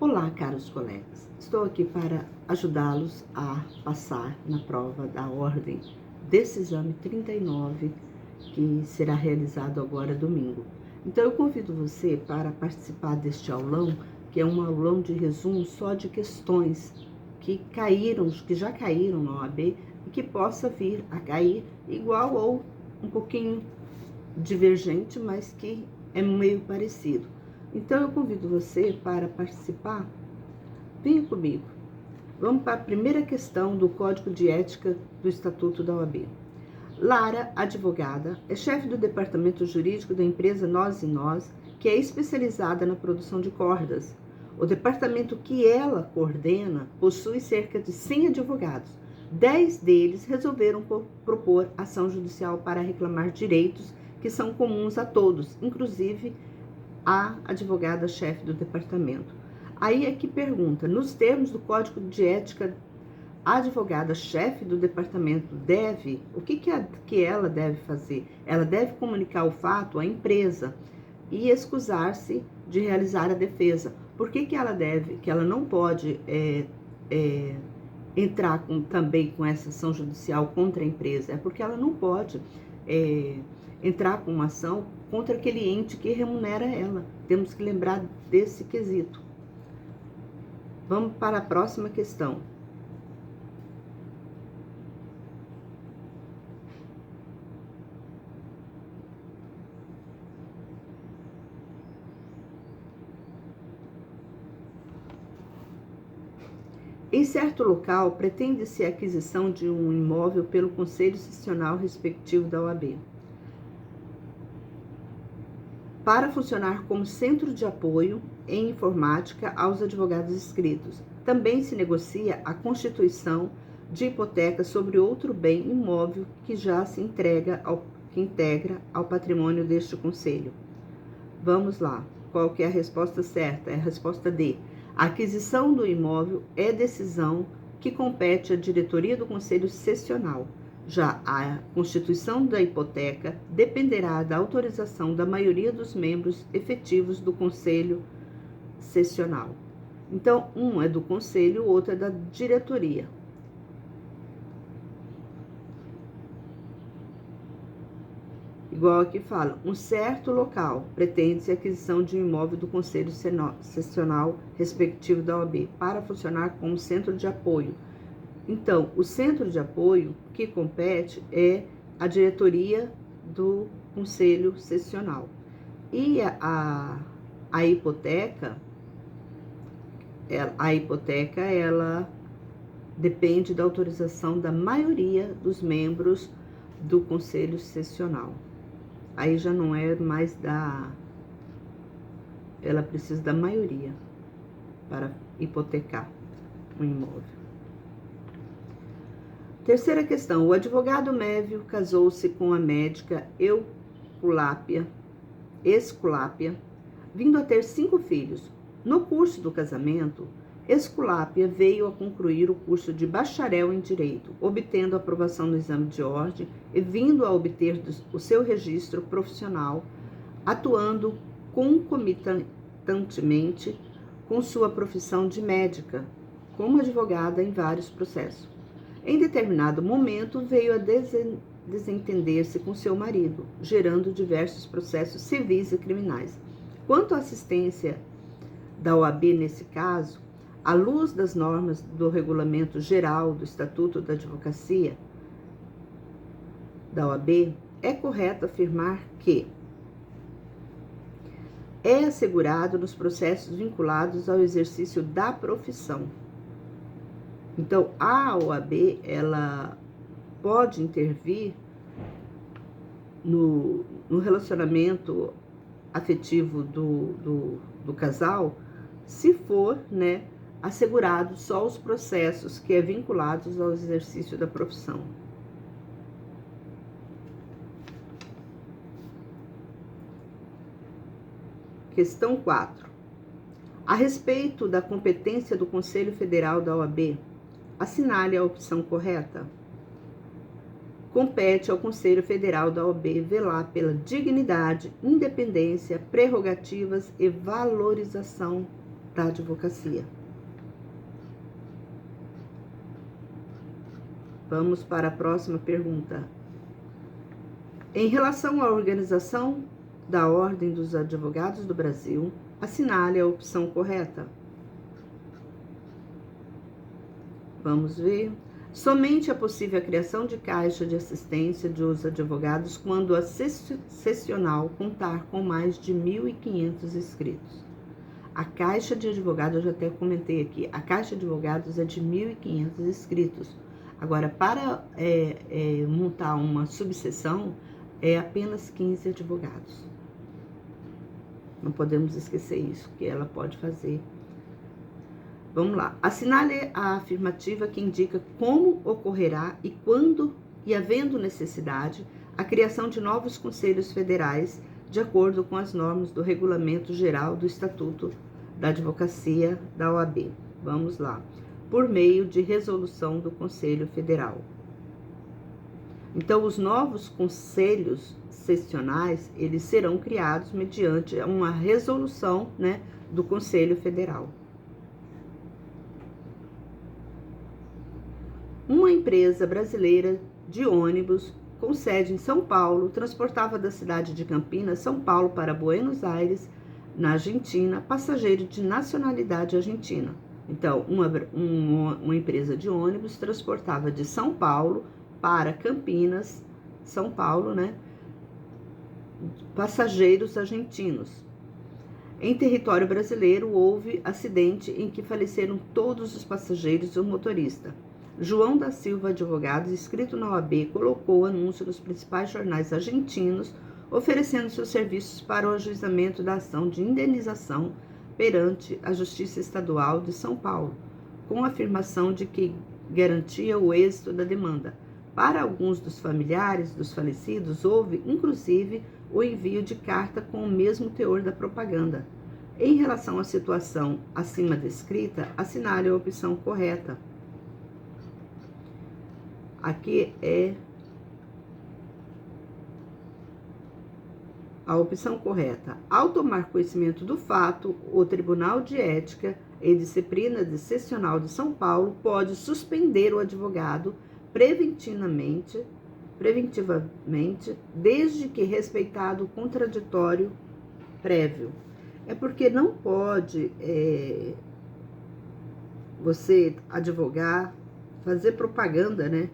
Olá, caros colegas. Estou aqui para ajudá-los a passar na prova da ordem desse exame 39, que será realizado agora domingo. Então, eu convido você para participar deste aulão, que é um aulão de resumo só de questões que já caíram na OAB e que possa vir a cair igual ou um pouquinho divergente, mas que é meio parecido. Então, eu convido você para participar. Venha comigo. Vamos para a primeira questão do Código de Ética do Estatuto da OAB. Lara, advogada, é chefe do departamento jurídico da empresa Nós e Nós, que é especializada na produção de cordas. O departamento que ela coordena possui cerca de 100 advogados. 10 deles resolveram propor ação judicial para reclamar direitos que são comuns a todos, inclusive a advogada-chefe do departamento. Aí é que pergunta, nos termos do Código de Ética, a advogada-chefe do departamento deve, o que ela deve fazer? Ela deve comunicar o fato à empresa e excusar-se de realizar a defesa. Por que ela não pode entrar também com essa ação judicial contra a empresa? É porque ela não pode entrar com uma ação contra aquele ente que remunera ela. Temos que lembrar desse quesito. Vamos para a próxima questão. Em certo local, pretende-se a aquisição de um imóvel pelo Conselho Sessional respectivo da OAB, para funcionar como centro de apoio em informática aos advogados inscritos. Também se negocia a constituição de hipoteca sobre outro bem imóvel que já se integra ao patrimônio deste conselho. Vamos lá. Qual que é a resposta certa? É a resposta D. A aquisição do imóvel é decisão que compete à diretoria do Conselho Sessional. Já a constituição da hipoteca dependerá da autorização da maioria dos membros efetivos do Conselho Sessional. Então, um é do Conselho, o outro é da diretoria. Igual aqui fala, um certo local pretende-se a aquisição de um imóvel do Conselho Sessional respectivo da OAB para funcionar como centro de apoio. Então, o centro de apoio que compete é a diretoria do Conselho Sessional. E a hipoteca, ela depende da autorização da maioria dos membros do Conselho Sessional. Aí já não é mais ela precisa da maioria para hipotecar um imóvel. Terceira questão, o advogado Mévio casou-se com a médica Esculápia, vindo a ter 5 filhos. No curso do casamento, Esculápia veio a concluir o curso de bacharel em Direito, obtendo aprovação no exame de ordem e vindo a obter o seu registro profissional, atuando concomitantemente com sua profissão de médica, como advogada em vários processos. Em determinado momento, veio a desentender-se com seu marido, gerando diversos processos civis e criminais. Quanto à assistência da OAB nesse caso, à luz das normas do Regulamento Geral do Estatuto da Advocacia da OAB, é correto afirmar que é assegurado nos processos vinculados ao exercício da profissão. Então, a OAB, ela pode intervir no relacionamento afetivo do casal, se for, assegurado só os processos que é vinculados ao exercício da profissão. Questão 4. A respeito da competência do Conselho Federal da OAB, assinale a opção correta. Compete ao Conselho Federal da OAB velar pela dignidade, independência, prerrogativas e valorização da advocacia. Vamos para a próxima pergunta. Em relação à organização da Ordem dos Advogados do Brasil, assinale a opção correta. Vamos ver. Somente é possível a criação de caixa de assistência dos advogados quando a sessional contar com mais de 1.500 inscritos. A caixa de advogados, eu já até comentei aqui, a caixa de advogados é de 1.500 inscritos. Agora, para montar uma subseção, é apenas 15 advogados. Não podemos esquecer isso, que ela pode fazer. Vamos lá. Assinale a afirmativa que indica como ocorrerá e quando, e havendo necessidade, a criação de novos conselhos federais, de acordo com as normas do Regulamento Geral do Estatuto da Advocacia da OAB. Vamos lá. Por meio de resolução do Conselho Federal. Então, os novos conselhos sessionais, eles serão criados mediante uma resolução, né, do Conselho Federal. Uma empresa brasileira de ônibus com sede em São Paulo transportava da cidade de Campinas, São Paulo, para Buenos Aires, na Argentina, passageiro de nacionalidade argentina. Então, uma empresa de ônibus transportava de São Paulo para Campinas, São Paulo, né, passageiros argentinos. Em território brasileiro, houve acidente em que faleceram todos os passageiros e o motorista. João da Silva Advogados, inscrito na OAB, colocou o anúncio nos principais jornais argentinos, oferecendo seus serviços para o ajuizamento da ação de indenização perante a Justiça Estadual de São Paulo, com a afirmação de que garantia o êxito da demanda. Para alguns dos familiares dos falecidos, houve, inclusive, o envio de carta com o mesmo teor da propaganda. Em relação à situação acima descrita, assinale a opção correta. Aqui é a opção correta. Ao tomar conhecimento do fato, o Tribunal de Ética e Disciplina Sessional de São Paulo pode suspender o advogado preventivamente, desde que respeitado o contraditório prévio. É porque não pode você advogar, fazer propaganda, né?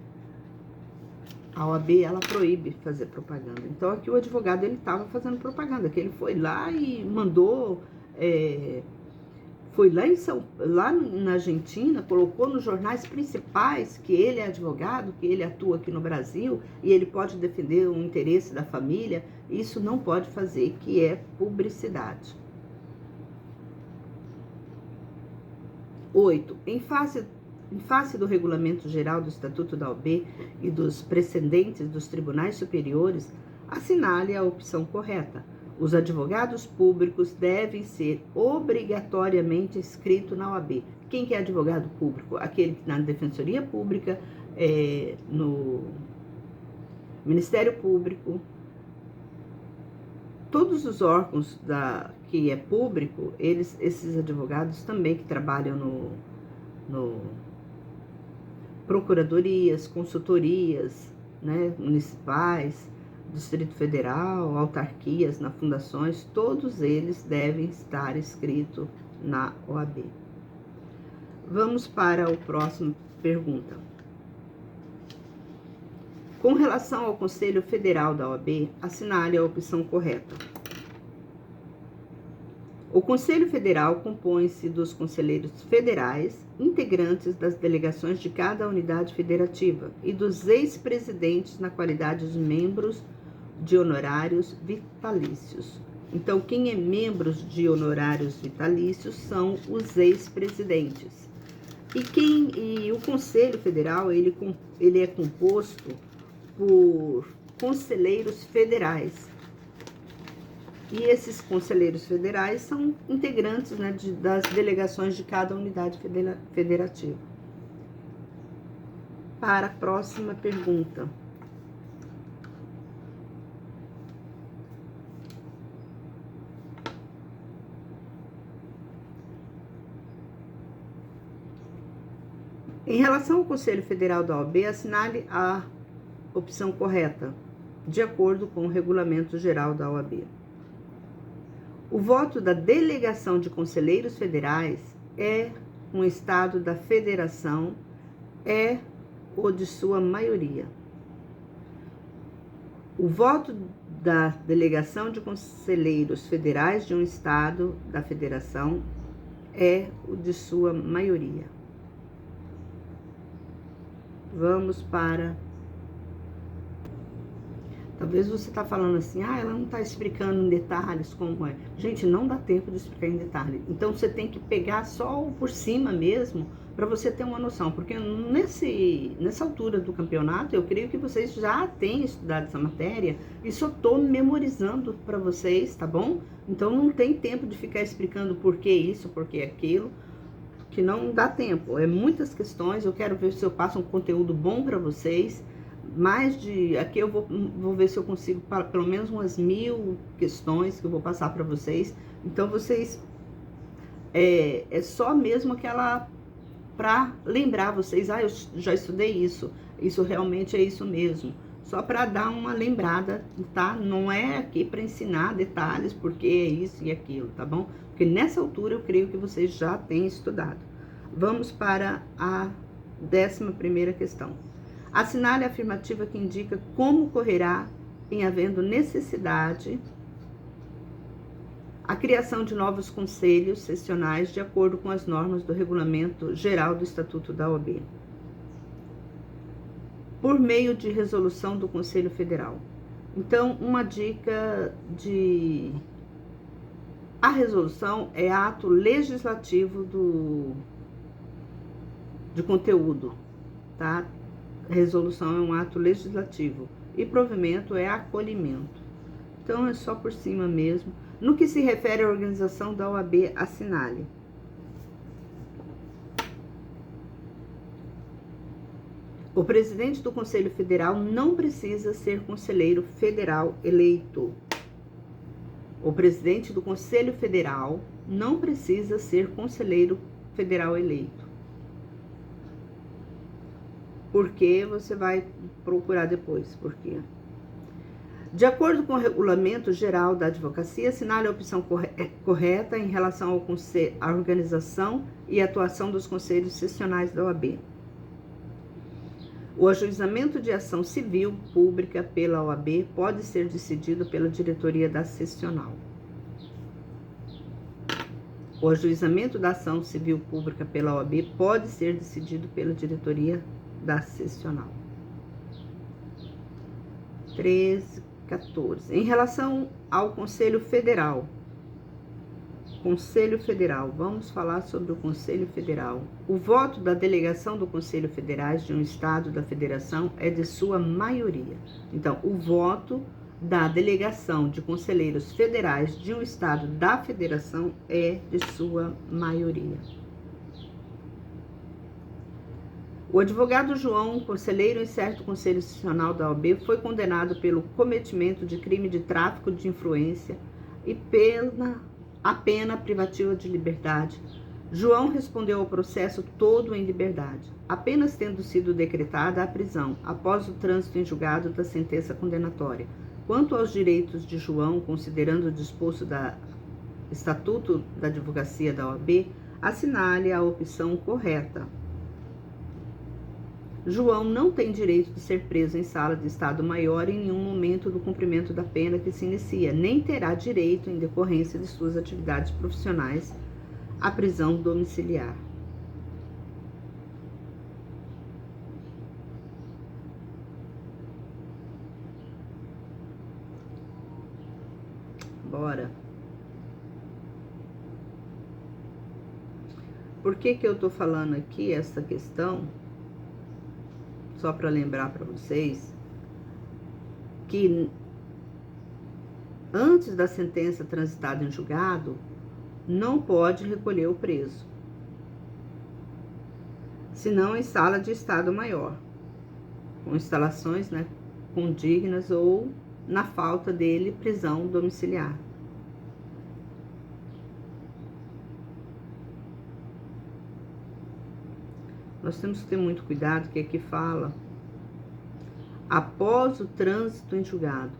A OAB, ela proíbe fazer propaganda. Então, aqui o advogado, ele estava fazendo propaganda, que ele foi lá e mandou, foi lá na Argentina, colocou nos jornais principais que ele é advogado, que ele atua aqui no Brasil e ele pode defender o interesse da família. Isso não pode fazer, que é publicidade. 8. Em face do Regulamento Geral do Estatuto da OAB e dos precedentes dos tribunais superiores, assinale a opção correta. Os advogados públicos devem ser obrigatoriamente inscritos na OAB. Quem que é advogado público? Aquele que na Defensoria Pública, no Ministério Público, todos os órgãos que é público, esses advogados também que trabalham no procuradorias, consultorias, né, municipais, Distrito Federal, autarquias, nas fundações, todos eles devem estar inscritos na OAB. Vamos para a próxima pergunta. Com relação ao Conselho Federal da OAB, assinale a opção correta. O Conselho Federal compõe-se dos conselheiros federais, integrantes das delegações de cada unidade federativa e dos ex-presidentes na qualidade de membros de honorários vitalícios. Então, quem é membros de honorários vitalícios são os ex-presidentes. E o Conselho Federal, ele é composto por conselheiros federais. E esses conselheiros federais são integrantes, né, das delegações de cada unidade federativa. Para a próxima pergunta. Em relação ao Conselho Federal da OAB, assinale a opção correta, de acordo com o Regulamento Geral da OAB. O voto da delegação de conselheiros federais é um estado da federação, é o de sua maioria. O voto da delegação de conselheiros federais de um estado da federação é o de sua maioria. Vamos para... Talvez você está falando assim, ela não está explicando em detalhes como é. Gente, não dá tempo de explicar em detalhes. Então, você tem que pegar só o por cima mesmo, para você ter uma noção. Porque nessa altura do campeonato, eu creio que vocês já têm estudado essa matéria e só estou memorizando para vocês, tá bom? Então, não tem tempo de ficar explicando por que isso, por que aquilo, que não dá tempo. É muitas questões, eu quero ver se eu passo um conteúdo bom para vocês. Aqui eu vou ver se eu consigo pelo menos umas 1000 questões que eu vou passar para vocês. Então, vocês, é só mesmo aquela, para lembrar vocês, eu já estudei isso realmente é isso mesmo. Só para dar uma lembrada, tá? Não é aqui para ensinar detalhes, porque é isso e aquilo, tá bom? Porque nessa altura eu creio que vocês já têm estudado. Vamos para a 11ª questão. Assinale a afirmativa que indica como ocorrerá, em havendo necessidade, a criação de novos conselhos sessionais de acordo com as normas do Regulamento Geral do Estatuto da OAB, por meio de resolução do Conselho Federal. Então, uma dica de... A resolução é ato legislativo de conteúdo, tá? Resolução é um ato legislativo e provimento é acolhimento. Então, é só por cima mesmo. No que se refere à organização da OAB, assinale. O presidente do Conselho Federal não precisa ser conselheiro federal eleito. O presidente do Conselho Federal não precisa ser conselheiro federal eleito. Porque você vai procurar depois, por quê? De acordo com o Regulamento Geral da Advocacia, assinale a opção correta em relação à organização e atuação dos conselhos sessionais da OAB. O ajuizamento de ação civil pública pela OAB pode ser decidido pela diretoria da sessional. O ajuizamento da ação civil pública pela OAB pode ser decidido pela diretoria da sessional. 13.14. Em relação ao Conselho Federal. Conselho Federal. Vamos falar sobre o Conselho Federal. O voto da delegação do Conselho Federais de um Estado da Federação é de sua maioria. Então, o voto da delegação de conselheiros federais de um Estado da Federação é de sua maioria. O advogado João, conselheiro em certo Conselho Sessional da OAB, foi condenado pelo cometimento de crime de tráfico de influência e a pena privativa de liberdade. João respondeu ao processo todo em liberdade, apenas tendo sido decretada a prisão após o trânsito em julgado da sentença condenatória. Quanto aos direitos de João, considerando o disposto do Estatuto da Advocacia da OAB, assinale a opção correta. João não tem direito de ser preso em sala de Estado Maior em nenhum momento do cumprimento da pena que se inicia, nem terá direito, em decorrência de suas atividades profissionais, à prisão domiciliar. Bora. Por que eu tô falando aqui essa questão? Só para lembrar para vocês que antes da sentença transitada em julgado, não pode recolher o preso, senão em sala de Estado Maior, com instalações, condignas ou, na falta dele, prisão domiciliar. Nós temos que ter muito cuidado, que aqui fala após o trânsito em julgado.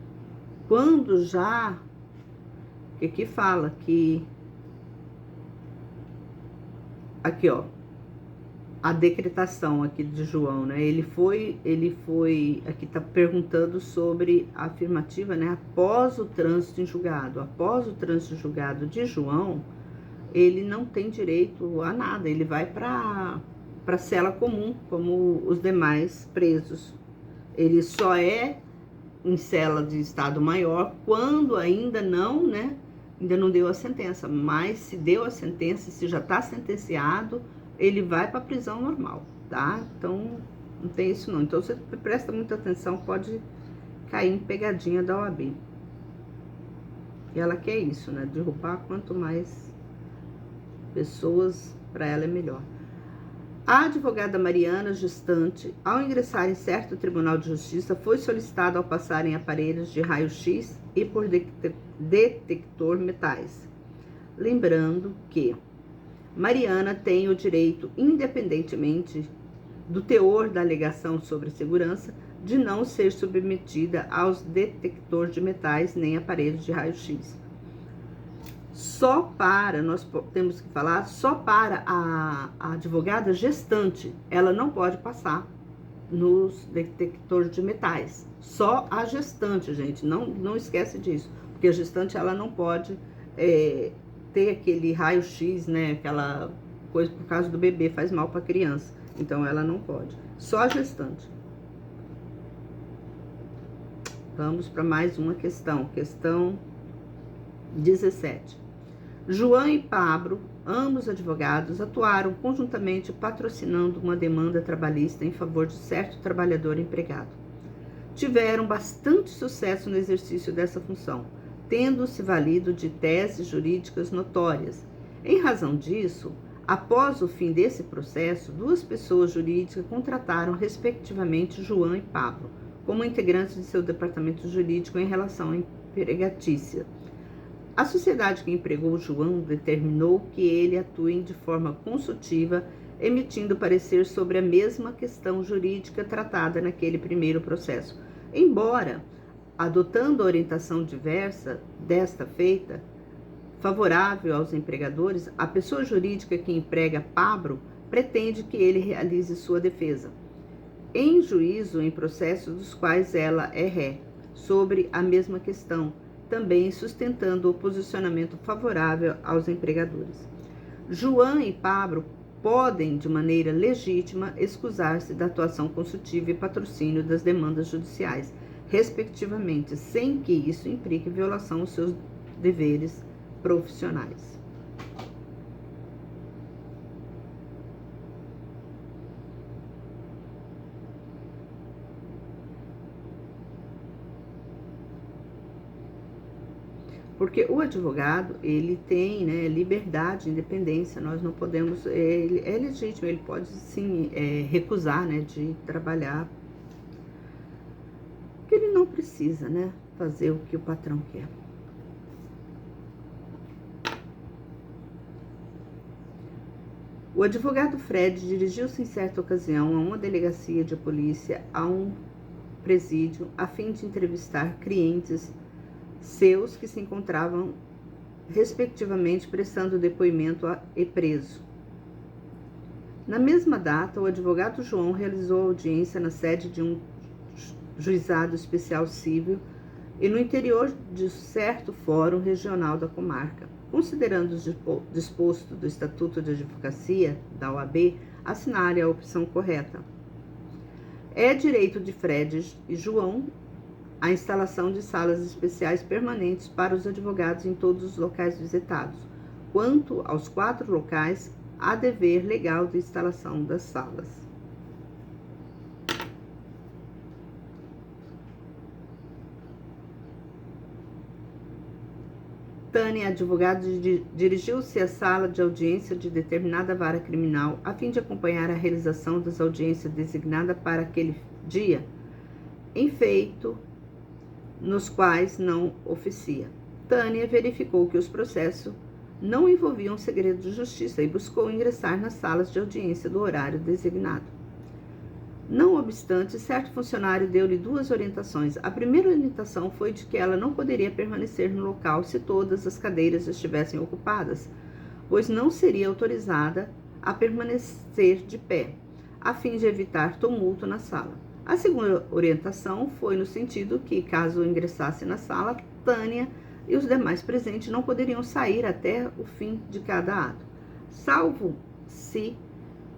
Quando já, que aqui fala que, aqui ó, a decretação aqui de João, né? Ele foi, aqui tá perguntando sobre a afirmativa, né? Após o trânsito em julgado. Após o trânsito em julgado de João, ele não tem direito a nada, ele vai para a cela comum, como os demais presos. Ele só é em cela de estado maior quando ainda não, né? Ainda não deu a sentença, mas se deu a sentença, se já está sentenciado, ele vai para a prisão normal, tá? Então, não tem isso não. Então, você presta muita atenção, pode cair em pegadinha da OAB. E ela quer isso, né? Derrubar quanto mais pessoas, para ela é melhor. A advogada Mariana, gestante, ao ingressar em certo tribunal de justiça, foi solicitada ao passar em aparelhos de raio-x e por detector metais. Lembrando que Mariana tem o direito, independentemente do teor da alegação sobre segurança, de não ser submetida aos detectores de metais nem aparelhos de raio-x. Nós temos que falar, só para a advogada gestante, ela não pode passar nos detectores de metais. Só a gestante, gente, não esquece disso, porque a gestante ela não pode ter aquele raio-x, né, aquela coisa por causa do bebê, faz mal para a criança. Então, ela não pode. Só a gestante. Vamos para mais uma questão. Questão 17. João e Pablo, ambos advogados, atuaram conjuntamente patrocinando uma demanda trabalhista em favor de certo trabalhador empregado. Tiveram bastante sucesso no exercício dessa função, tendo se valido de teses jurídicas notórias. Em razão disso, após o fim desse processo, duas pessoas jurídicas contrataram respectivamente João e Pablo como integrantes de seu departamento jurídico em relação à empregatícia. A sociedade que empregou João determinou que ele atue de forma consultiva, emitindo parecer sobre a mesma questão jurídica tratada naquele primeiro processo. Embora adotando a orientação diversa desta feita, favorável aos empregadores, a pessoa jurídica que emprega Pablo pretende que ele realize sua defesa, em juízo em processos dos quais ela é ré, sobre a mesma questão, também sustentando o posicionamento favorável aos empregadores. João e Pablo podem, de maneira legítima, excusar-se da atuação consultiva e patrocínio das demandas judiciais, respectivamente, sem que isso implique violação aos seus deveres profissionais. Porque o advogado, ele tem, né, liberdade, independência, nós não podemos, ele é legítimo, ele pode sim recusar, né, de trabalhar, porque ele não precisa, né, fazer o que o patrão quer. O advogado Fred dirigiu-se em certa ocasião a uma delegacia de polícia, a um presídio, a fim de entrevistar clientes seus que se encontravam, respectivamente, prestando depoimento e preso. Na mesma data, o advogado João realizou audiência na sede de um juizado especial civil e no interior de certo fórum regional da comarca. Considerando o disposto do Estatuto de Advocacia, da OAB, assinare a opção correta. É direito de Fred e João a instalação de salas especiais permanentes para os advogados em todos os locais visitados. Quanto aos 4 locais, há dever legal de instalação das salas. Tânia, advogado, dirigiu-se à sala de audiência de determinada vara criminal a fim de acompanhar a realização das audiências designadas para aquele dia, em feito nos quais não oficia. Tânia verificou que os processos não envolviam segredo de justiça e buscou ingressar nas salas de audiência do horário designado. Não obstante, certo funcionário deu-lhe 2 orientações. A primeira orientação foi de que ela não poderia permanecer no local se todas as cadeiras estivessem ocupadas, pois não seria autorizada a permanecer de pé, a fim de evitar tumulto na sala. A segunda orientação foi no sentido que, caso ingressasse na sala, Tânia e os demais presentes não poderiam sair até o fim de cada ato, salvo se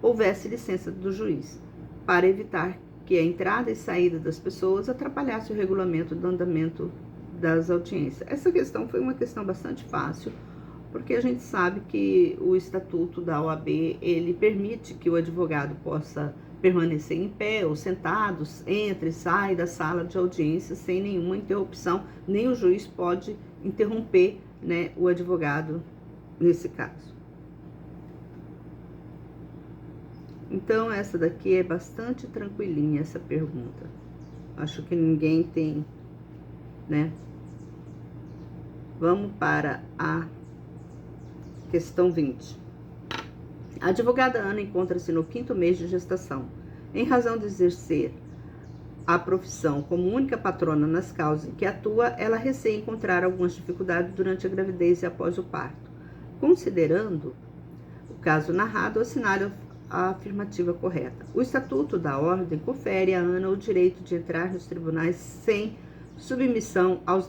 houvesse licença do juiz, para evitar que a entrada e saída das pessoas atrapalhasse o regulamento do andamento das audiências. Essa questão foi uma questão bastante fácil, porque a gente sabe que o estatuto da OAB, ele permite que o advogado possa permanecer em pé ou sentados, entre e sai da sala de audiência sem nenhuma interrupção, nem o juiz pode interromper, né, o advogado nesse caso. Então, essa daqui é bastante tranquilinha, essa pergunta. Acho que ninguém tem, né? Vamos para a questão 20. A advogada Ana encontra-se no 5º mês de gestação. Em razão de exercer a profissão como única patrona nas causas em que atua, ela receia encontrar algumas dificuldades durante a gravidez e após o parto. Considerando o caso narrado, assinale a afirmativa correta. O Estatuto da Ordem confere a Ana o direito de entrar nos tribunais sem submissão aos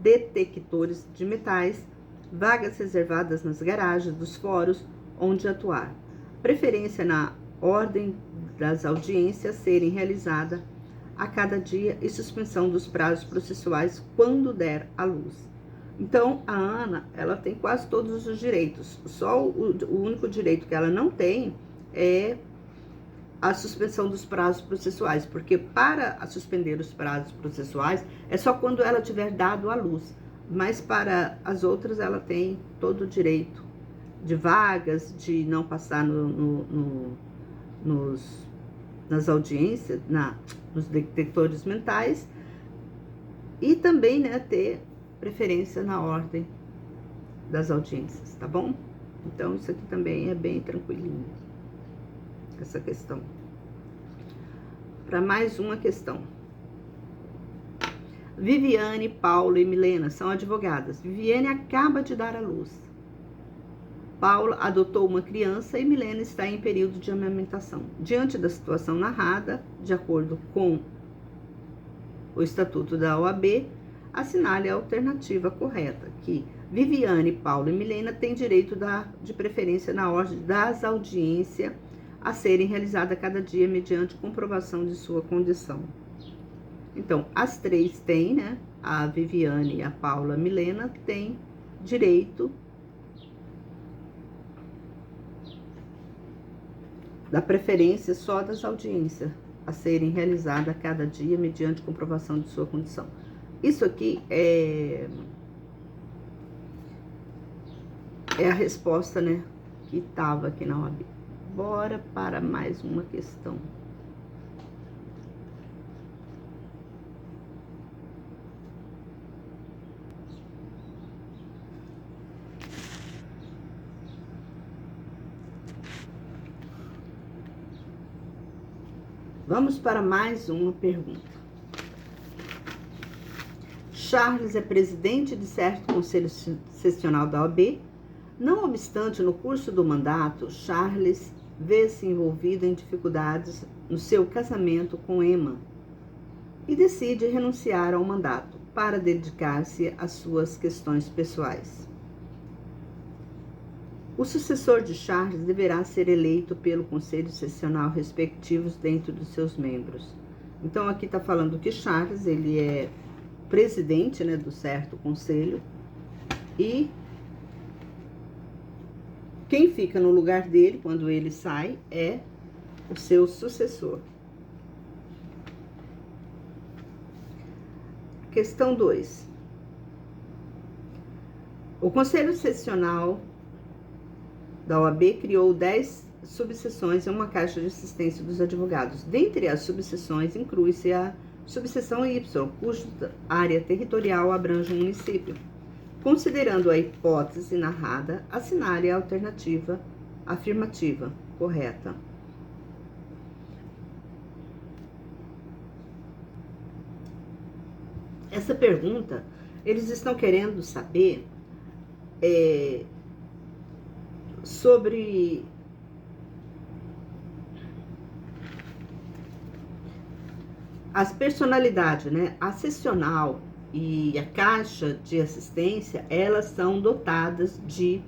detectores de metais, vagas reservadas nas garagens dos fóruns onde atuar, preferência na ordem das audiências serem realizadas a cada dia e suspensão dos prazos processuais quando der à luz. Então, a Ana, ela tem quase todos os direitos. Só o único direito que ela não tem é a suspensão dos prazos processuais, porque para suspender os prazos processuais é só quando ela tiver dado à luz. Mas para as outras, ela tem todo o direito de vagas, de não passar nas audiências, nos detectores mentais, e também, né, ter preferência na ordem das audiências, tá bom? Então, isso aqui também é bem tranquilinho, essa questão. Para mais uma questão. Viviane, Paulo e Milena são advogadas. Viviane acaba de dar à luz. Paula adotou uma criança e Milena está em período de amamentação. Diante da situação narrada, de acordo com o Estatuto da OAB, assinale a alternativa correta, que Viviane, Paulo e Milena têm direito de preferência na ordem das audiências a serem realizadas a cada dia mediante comprovação de sua condição. Então, as três têm, né? A Viviane, a Paula, a Milena têm direito da preferência só das audiências a serem realizadas a cada dia mediante comprovação de sua condição. Isso aqui é a resposta, né, que estava aqui na OAB. Bora para mais uma questão. Vamos para mais uma pergunta. Charles é presidente de certo conselho sessional da OAB. Não obstante, no curso do mandato, Charles vê-se envolvido em dificuldades no seu casamento com Emma e decide renunciar ao mandato para dedicar-se às suas questões pessoais. O sucessor de Charles deverá ser eleito pelo conselho sessional respectivos dentro dos seus membros. Então, aqui está falando que Charles, ele é presidente, né, do certo conselho, e quem fica no lugar dele, quando ele sai, é o seu sucessor. Questão 2. O Conselho Sessional da OAB criou 10 subseções em uma caixa de assistência dos advogados. Dentre as subseções, inclui-se a subseção Y, cuja área territorial abrange um município. Considerando a hipótese narrada, assinale a alternativa afirmativa correta. Essa pergunta, eles estão querendo saber sobre as personalidades, né? A sessional e a caixa de assistência, elas são dotadas de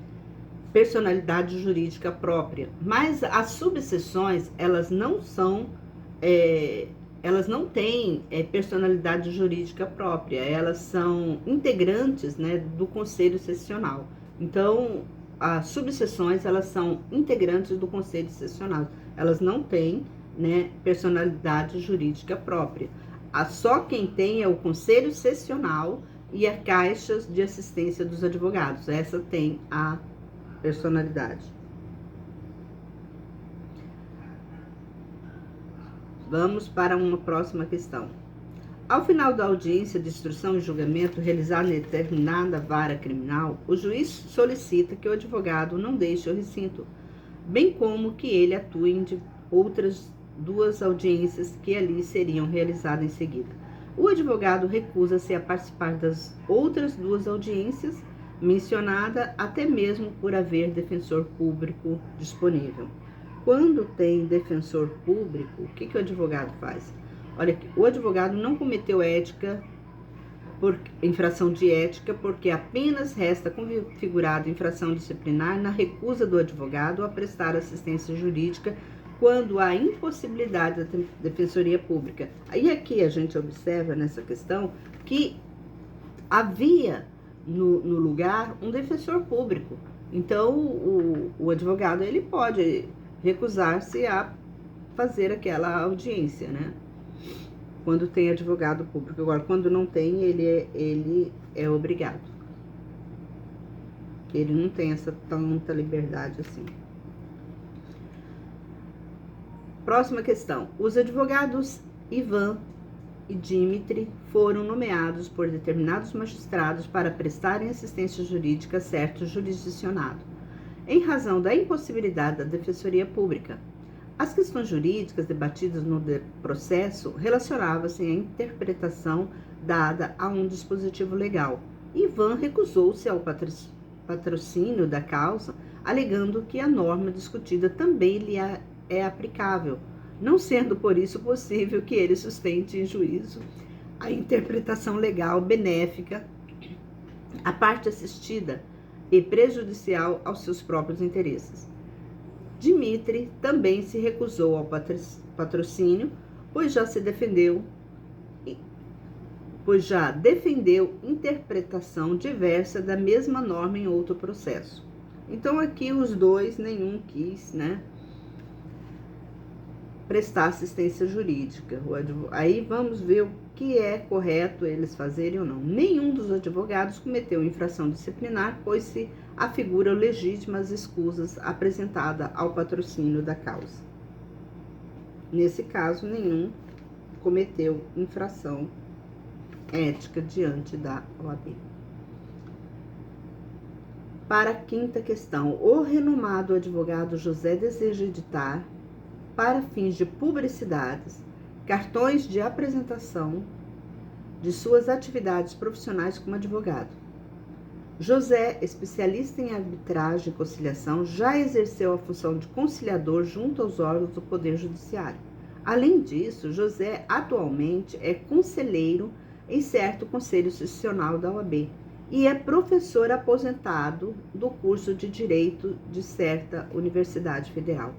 personalidade jurídica própria, mas as subseções, elas não são, elas não têm personalidade jurídica própria, elas são integrantes, né, do conselho sessional. Então, as subseções, elas são integrantes do conselho sessional, elas não têm, né, personalidade jurídica própria. Só quem tem é o conselho sessional e a caixa de assistência dos advogados, essa tem a personalidade. Vamos para uma próxima questão. Ao final da audiência de instrução e julgamento realizada em determinada vara criminal, o juiz solicita que o advogado não deixe o recinto, bem como que ele atue em outras 2 audiências que ali seriam realizadas em seguida. O advogado recusa-se a participar das outras 2 audiências mencionada, até mesmo por haver defensor público disponível. Quando tem defensor público, o que o advogado faz? Olha aqui, o advogado não cometeu infração de ética, porque apenas resta configurada infração disciplinar na recusa do advogado a prestar assistência jurídica quando há impossibilidade da defensoria pública. Aí aqui a gente observa nessa questão que havia no lugar um defensor público. Então, o advogado, ele pode recusar-se a fazer aquela audiência, né? Quando tem advogado público. Agora, quando não tem, ele é obrigado. Ele não tem essa tanta liberdade assim. Próxima questão. Os advogados Ivan e Dimitri foram nomeados por determinados magistrados para prestarem assistência jurídica a certo jurisdicionado, em razão da impossibilidade da defensoria pública. As questões jurídicas debatidas no processo relacionavam-se à interpretação dada a um dispositivo legal. Ivan recusou-se ao patrocínio da causa, alegando que a norma discutida também lhe é aplicável, não sendo por isso possível que ele sustente em juízo a interpretação legal benéfica à parte assistida e prejudicial aos seus próprios interesses. Dimitri também se recusou ao patrocínio, pois já defendeu interpretação diversa da mesma norma em outro processo. Então aqui os dois, nenhum quis, né, prestar assistência jurídica. Aí vamos ver o que é correto eles fazerem ou não. Nenhum dos advogados cometeu infração disciplinar, pois se afiguram legítimas escusas apresentadas ao patrocínio da causa. Nesse caso, nenhum cometeu infração ética diante da OAB. Para a 5ª questão, o renomado advogado José deseja editar, para fins de publicidades, cartões de apresentação de suas atividades profissionais como advogado. José, especialista em arbitragem e conciliação, já exerceu a função de conciliador junto aos órgãos do Poder Judiciário. Além disso, José atualmente é conselheiro em certo conselho sessional da OAB e é professor aposentado do curso de Direito de certa Universidade Federal.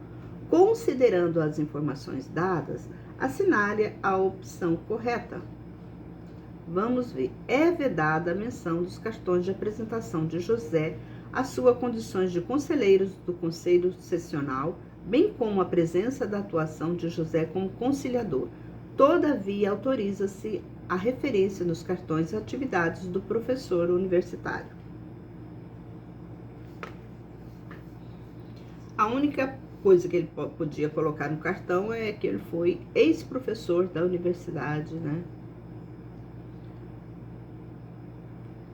Considerando as informações dadas, assinale a opção correta. Vamos ver. É vedada a menção dos cartões de apresentação de José, as suas condições de conselheiros do Conselho Sessional, bem como a presença da atuação de José como conciliador. Todavia, autoriza-se a referência nos cartões a atividades do professor universitário. A única coisa que ele podia colocar no cartão é que ele foi ex-professor da universidade, né?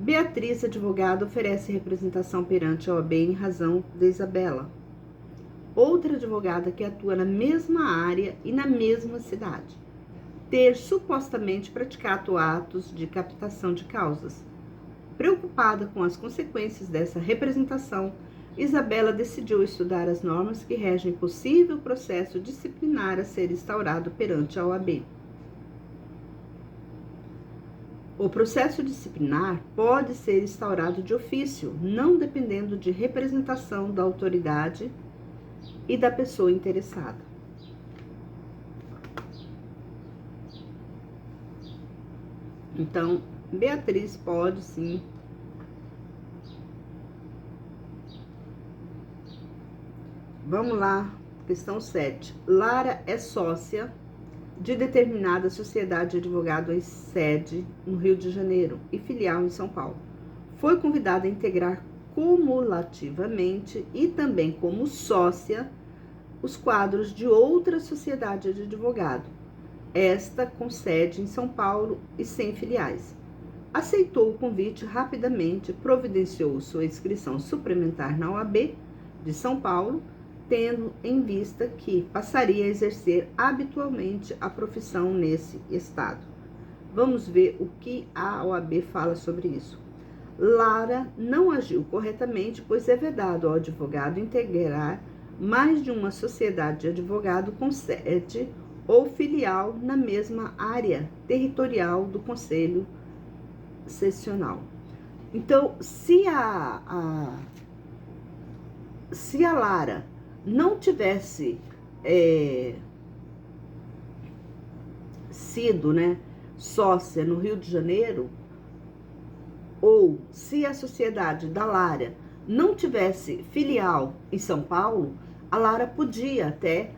Beatriz, advogada, oferece representação perante a OAB em razão de Isabela, outra advogada que atua na mesma área e na mesma cidade, ter supostamente praticado atos de captação de causas. Preocupada com as consequências dessa representação, Isabela decidiu estudar as normas que regem possível processo disciplinar a ser instaurado perante a OAB. O processo disciplinar pode ser instaurado de ofício, não dependendo de representação da autoridade e da pessoa interessada. Então, Beatriz pode sim Vamos lá, questão 7. Lara é sócia de determinada sociedade de advogado em sede no Rio de Janeiro e filial em São Paulo. Foi convidada a integrar cumulativamente e também como sócia os quadros de outra sociedade de advogado, esta com sede em São Paulo e sem filiais. Aceitou o convite rapidamente, providenciou sua inscrição suplementar na OAB de São Paulo, tendo em vista que passaria a exercer habitualmente a profissão nesse estado. Vamos ver o que a OAB fala sobre isso. Lara não agiu corretamente, pois é vedado ao advogado integrar mais de uma sociedade de advogado com sede ou filial na mesma área territorial do Conselho Sessional. Então, se a Lara não tivesse sido, sócia no Rio de Janeiro, ou se a sociedade da Lara não tivesse filial em São Paulo, a Lara podia até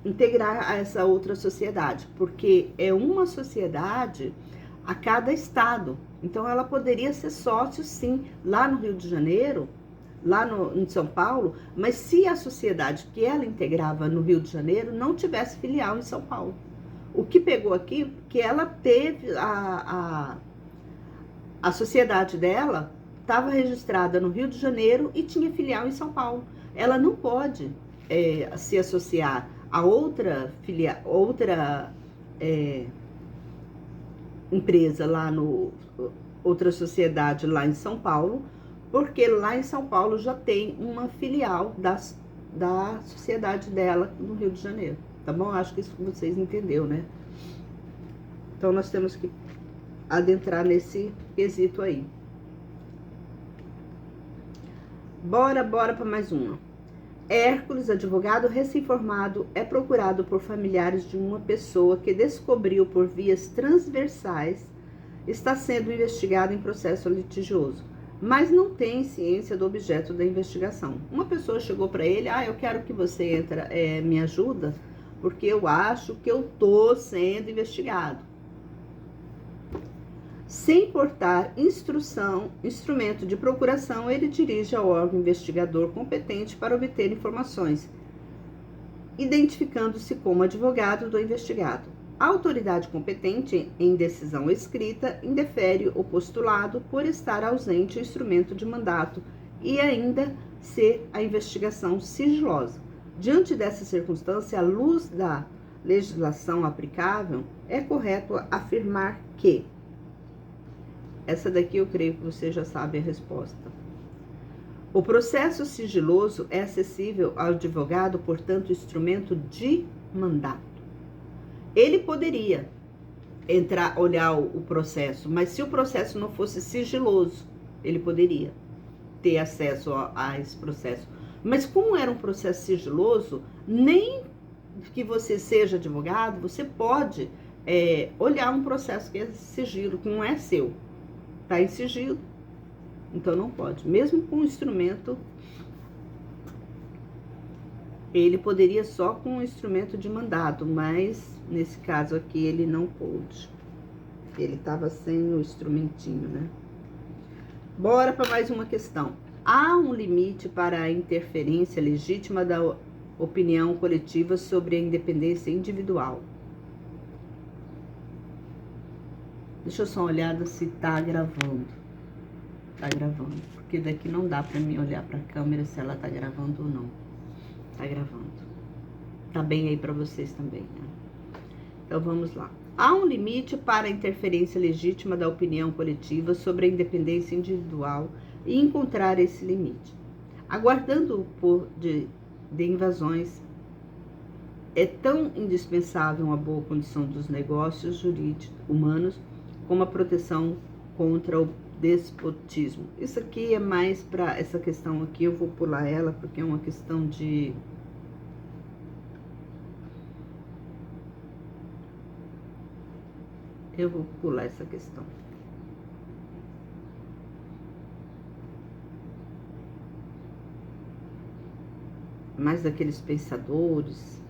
integrar a essa outra sociedade, porque é uma sociedade a cada estado. Então, ela poderia ser sócio, sim, lá no Rio de Janeiro, lá em São Paulo, mas se a sociedade que ela integrava no Rio de Janeiro não tivesse filial em São Paulo. O que pegou aqui, que ela teve, a sociedade dela estava registrada no Rio de Janeiro e tinha filial em São Paulo. Ela não pode se associar a outra empresa lá outra sociedade lá em São Paulo, porque lá em São Paulo já tem uma filial da sociedade dela no Rio de Janeiro, tá bom? Acho que isso vocês entenderam, né? Então, nós temos que adentrar nesse quesito aí. Bora para mais uma. Hércules, advogado recém-formado, é procurado por familiares de uma pessoa que descobriu por vias transversais está sendo investigado em processo litigioso, mas não tem ciência do objeto da investigação. Uma pessoa chegou para ele: eu quero que você me ajuda, porque eu acho que eu estou sendo investigado. Sem portar instrumento de procuração, ele dirige ao órgão investigador competente para obter informações, identificando-se como advogado do investigado. A autoridade competente, em decisão escrita, indefere o postulado por estar ausente o instrumento de mandato e ainda ser a investigação sigilosa. Diante dessa circunstância, à luz da legislação aplicável, é correto afirmar que... Essa daqui eu creio que você já sabe a resposta. O processo sigiloso é acessível ao advogado, portanto, instrumento de mandato. Ele poderia olhar o processo, mas se o processo não fosse sigiloso, ele poderia ter acesso a esse processo. Mas como era um processo sigiloso, nem que você seja advogado, você pode olhar um processo que é sigilo, que não é seu. Está em sigilo, então não pode. Mesmo com o instrumento, ele poderia só com o instrumento de mandado, mas nesse caso aqui ele não pôde. Ele estava sem o instrumentinho, né? Bora para mais uma questão. Há um limite para a interferência legítima da opinião coletiva sobre a independência individual. Deixa eu só olhar se tá gravando. Tá gravando. Porque daqui não dá pra mim olhar pra câmera se ela tá gravando ou não. Tá gravando. Tá bem aí pra vocês também, né? Então vamos lá. Há um limite para a interferência legítima da opinião coletiva sobre a independência individual e encontrar esse limite. Aguardando de invasões, é tão indispensável uma boa condição dos negócios jurídicos humanos como a proteção contra o despotismo. Isso aqui é mais para essa questão aqui, eu vou pular ela porque é uma questão de... Eu vou pular essa questão. Mais daqueles pensadores.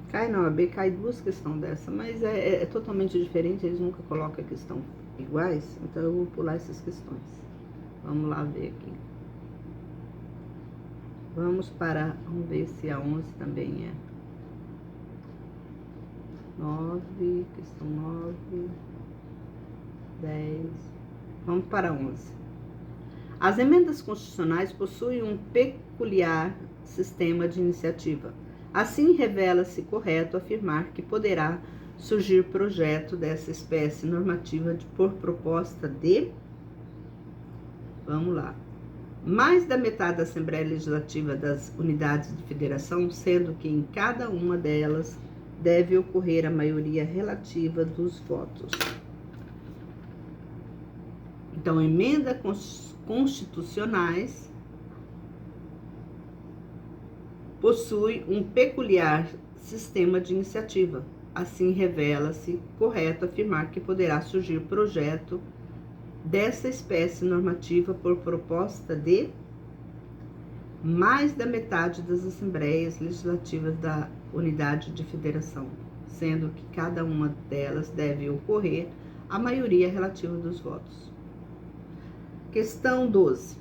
Cai na OAB, cai duas questões dessa, mas é totalmente diferente, eles nunca colocam a questão iguais, então eu vou pular essas questões. Vamos lá ver aqui. Vamos ver se a 11 também é. 9, questão 9, 10, vamos para 11. As emendas constitucionais possuem um peculiar sistema de iniciativa. Assim, revela-se correto afirmar que poderá surgir projeto dessa espécie normativa por proposta de... Vamos lá. Mais da metade da Assembleia Legislativa das unidades de federação, sendo que em cada uma delas deve ocorrer a maioria relativa dos votos. Então, emendas constitucionais possui um peculiar sistema de iniciativa. Assim, revela-se correto afirmar que poderá surgir projeto dessa espécie normativa por proposta de mais da metade das assembleias legislativas da unidade de federação, sendo que cada uma delas deve ocorrer a maioria relativa dos votos. Questão 12.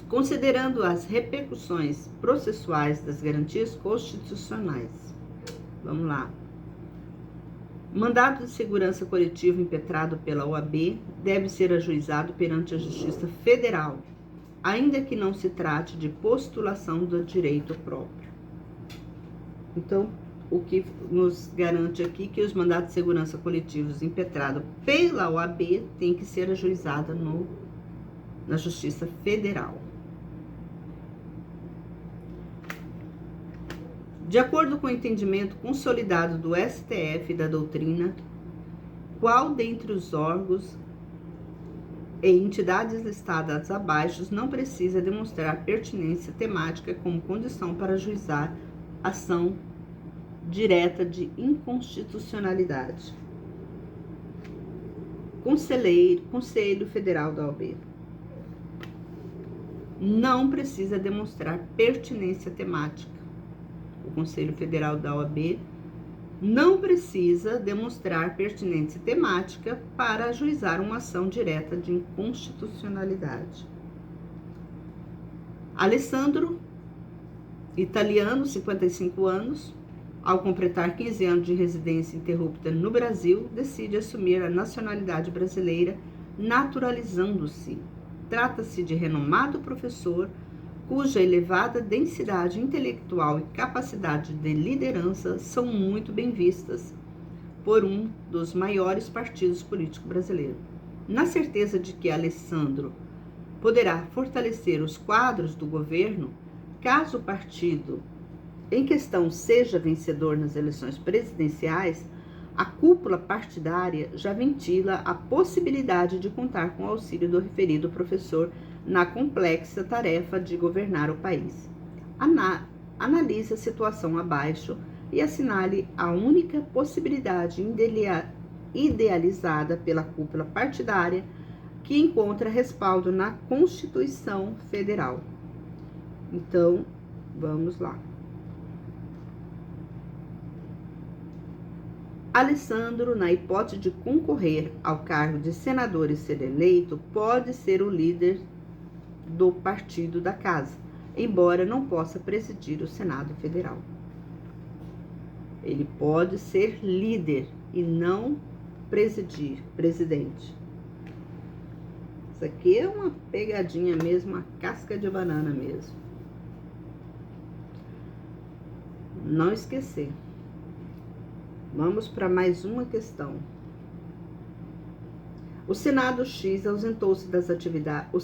Considerando as repercussões processuais das garantias constitucionais. Vamos lá. Mandado de segurança coletivo impetrado pela OAB deve ser ajuizado perante a Justiça Federal, ainda que não se trate de postulação do direito próprio. Então, o que nos garante aqui que os mandados de segurança coletivos impetrados pela OAB têm que ser ajuizados na Justiça Federal. De acordo com o entendimento consolidado do STF e da doutrina, qual dentre os órgãos e entidades listadas abaixo não precisa demonstrar pertinência temática como condição para ajuizar ação direta de inconstitucionalidade? Conselho Federal da OAB. Não precisa demonstrar pertinência temática. O Conselho Federal da OAB não precisa demonstrar pertinência temática para ajuizar uma ação direta de inconstitucionalidade. Alessandro, italiano, 55 anos, ao completar 15 anos de residência interrupta no Brasil, decide assumir a nacionalidade brasileira, naturalizando-se. Trata-se de renomado professor, cuja elevada densidade intelectual e capacidade de liderança são muito bem vistas por um dos maiores partidos políticos brasileiros. Na certeza de que Alessandro poderá fortalecer os quadros do governo, caso o partido em questão seja vencedor nas eleições presidenciais, a cúpula partidária já ventila a possibilidade de contar com o auxílio do referido professor na complexa tarefa de governar o país. Analise a situação abaixo e assinale a única possibilidade idealizada pela cúpula partidária que encontra respaldo na Constituição Federal. Então, vamos lá. Alessandro, na hipótese de concorrer ao cargo de senador e ser eleito, pode ser o líder do partido da casa, embora não possa presidir o Senado Federal. Ele pode ser líder e não presidente. Isso aqui é uma pegadinha mesmo, uma casca de banana mesmo. Não esquecer. Vamos para mais uma questão. O Senador X ausentou-se das atividades do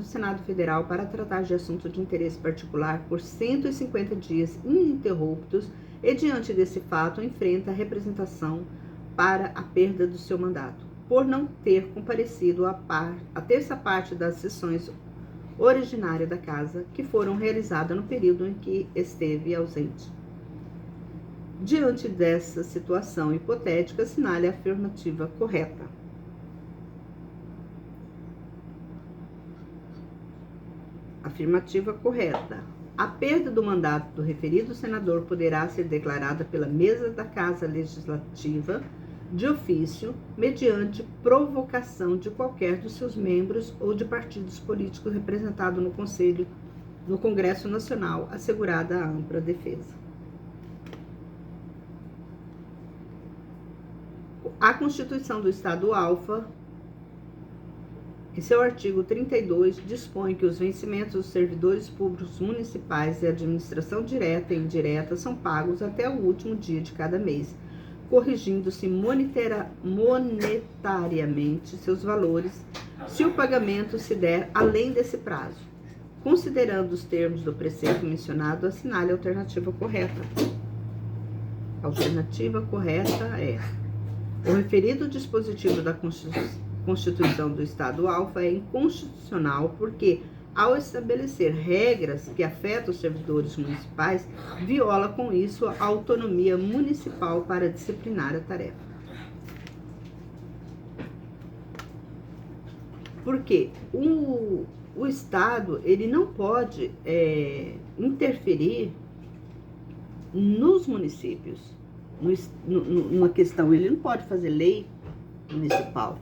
Senado Federal para tratar de assuntos de interesse particular por 150 dias ininterruptos e, diante desse fato, enfrenta a representação para a perda do seu mandato, por não ter comparecido a terça parte das sessões originárias da Casa, que foram realizadas no período em que esteve ausente. Diante dessa situação hipotética, assinale a afirmativa correta. Afirmativa correta. A perda do mandato do referido senador poderá ser declarada pela mesa da Casa Legislativa de ofício, mediante provocação de qualquer dos seus membros ou de partidos políticos representados no Congresso Nacional, assegurada a ampla defesa. A Constituição do Estado Alfa, em seu artigo 32, dispõe que os vencimentos dos servidores públicos municipais e administração direta e indireta são pagos até o último dia de cada mês, corrigindo-se monetariamente seus valores, se o pagamento se der além desse prazo. Considerando os termos do preceito mencionado, assinale a alternativa correta. A alternativa correta é: o referido dispositivo da Constituição do Estado Alfa é inconstitucional porque, ao estabelecer regras que afetam os servidores municipais, viola com isso a autonomia municipal para disciplinar a tarefa. Porque o Estado, ele não pode interferir nos municípios. Numa questão, ele não pode fazer lei municipal.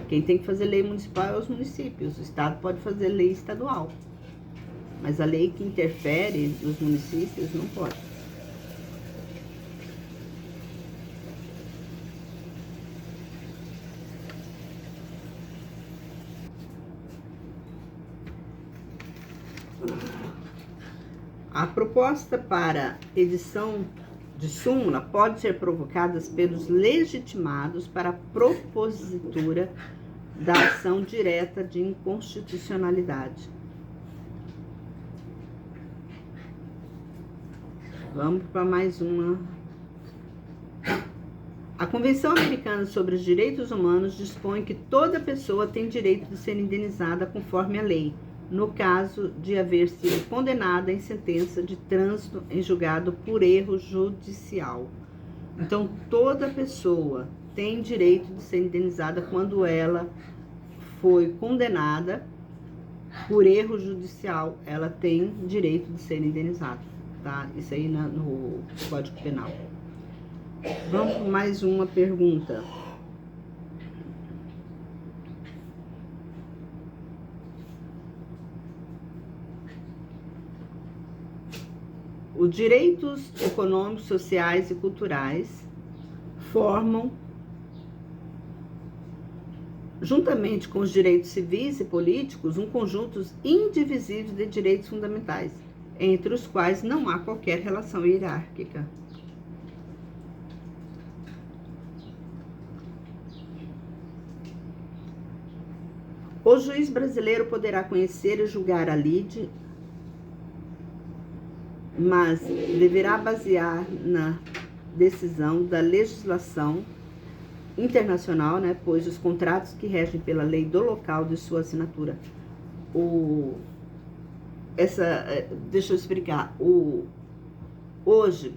Quem tem que fazer lei municipal é os municípios. O Estado pode fazer lei estadual, mas a lei que interfere nos municípios não pode. A proposta para edição de súmula pode ser provocada pelos legitimados para a propositura da ação direta de inconstitucionalidade. Vamos para mais uma. A Convenção Americana sobre os Direitos Humanos dispõe que toda pessoa tem direito de ser indenizada conforme a lei, no caso de haver sido condenada em sentença de trânsito em julgado por erro judicial. Então, toda pessoa tem direito de ser indenizada quando ela foi condenada por erro judicial. Ela tem direito de ser indenizada, tá? Isso aí no Código Penal. Vamos para mais uma pergunta. Os direitos econômicos, sociais e culturais formam, juntamente com os direitos civis e políticos, um conjunto indivisível de direitos fundamentais, entre os quais não há qualquer relação hierárquica. O juiz brasileiro poderá conhecer e julgar a lide, mas deverá basear na decisão da legislação internacional, né, pois os contratos que regem pela lei do local de sua assinatura. Deixa eu explicar. Hoje,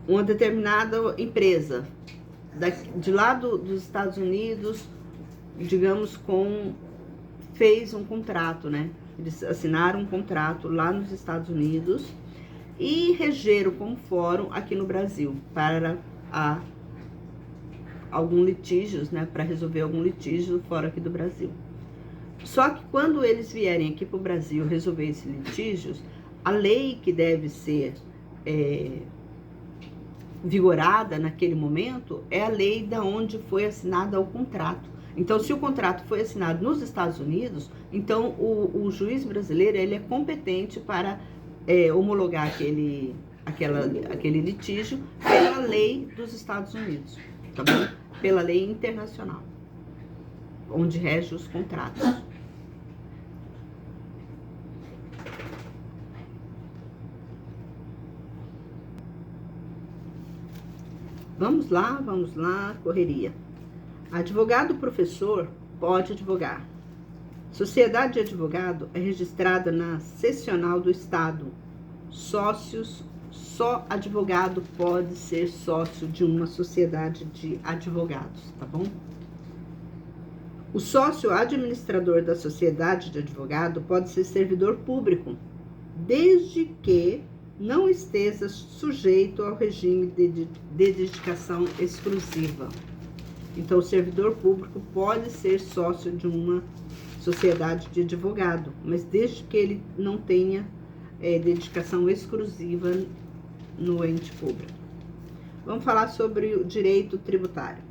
uma determinada empresa de lá dos Estados Unidos, digamos, fez um contrato, né? Eles assinaram um contrato lá nos Estados Unidos e regeram como fórum aqui no Brasil para algum litígios, né? Para resolver algum litígio fora aqui do Brasil. Só que quando eles vierem aqui para o Brasil resolver esses litígios, a lei que deve ser vigorada naquele momento é a lei da onde foi assinado o contrato. Então, se o contrato foi assinado nos Estados Unidos, então o juiz brasileiro ele é competente para homologar aquele litígio pela lei dos Estados Unidos, tá bom? Pela lei internacional, onde rege os contratos. Vamos lá, correria. Advogado professor pode advogar. Sociedade de advogado é registrada na seccional do Estado. Sócios, só advogado pode ser sócio de uma sociedade de advogados, tá bom? O sócio administrador da sociedade de advogado pode ser servidor público, desde que não esteja sujeito ao regime de dedicação exclusiva. Então, o servidor público pode ser sócio de uma sociedade de advogado, mas desde que ele não tenha dedicação exclusiva no ente público. Vamos falar sobre o direito tributário.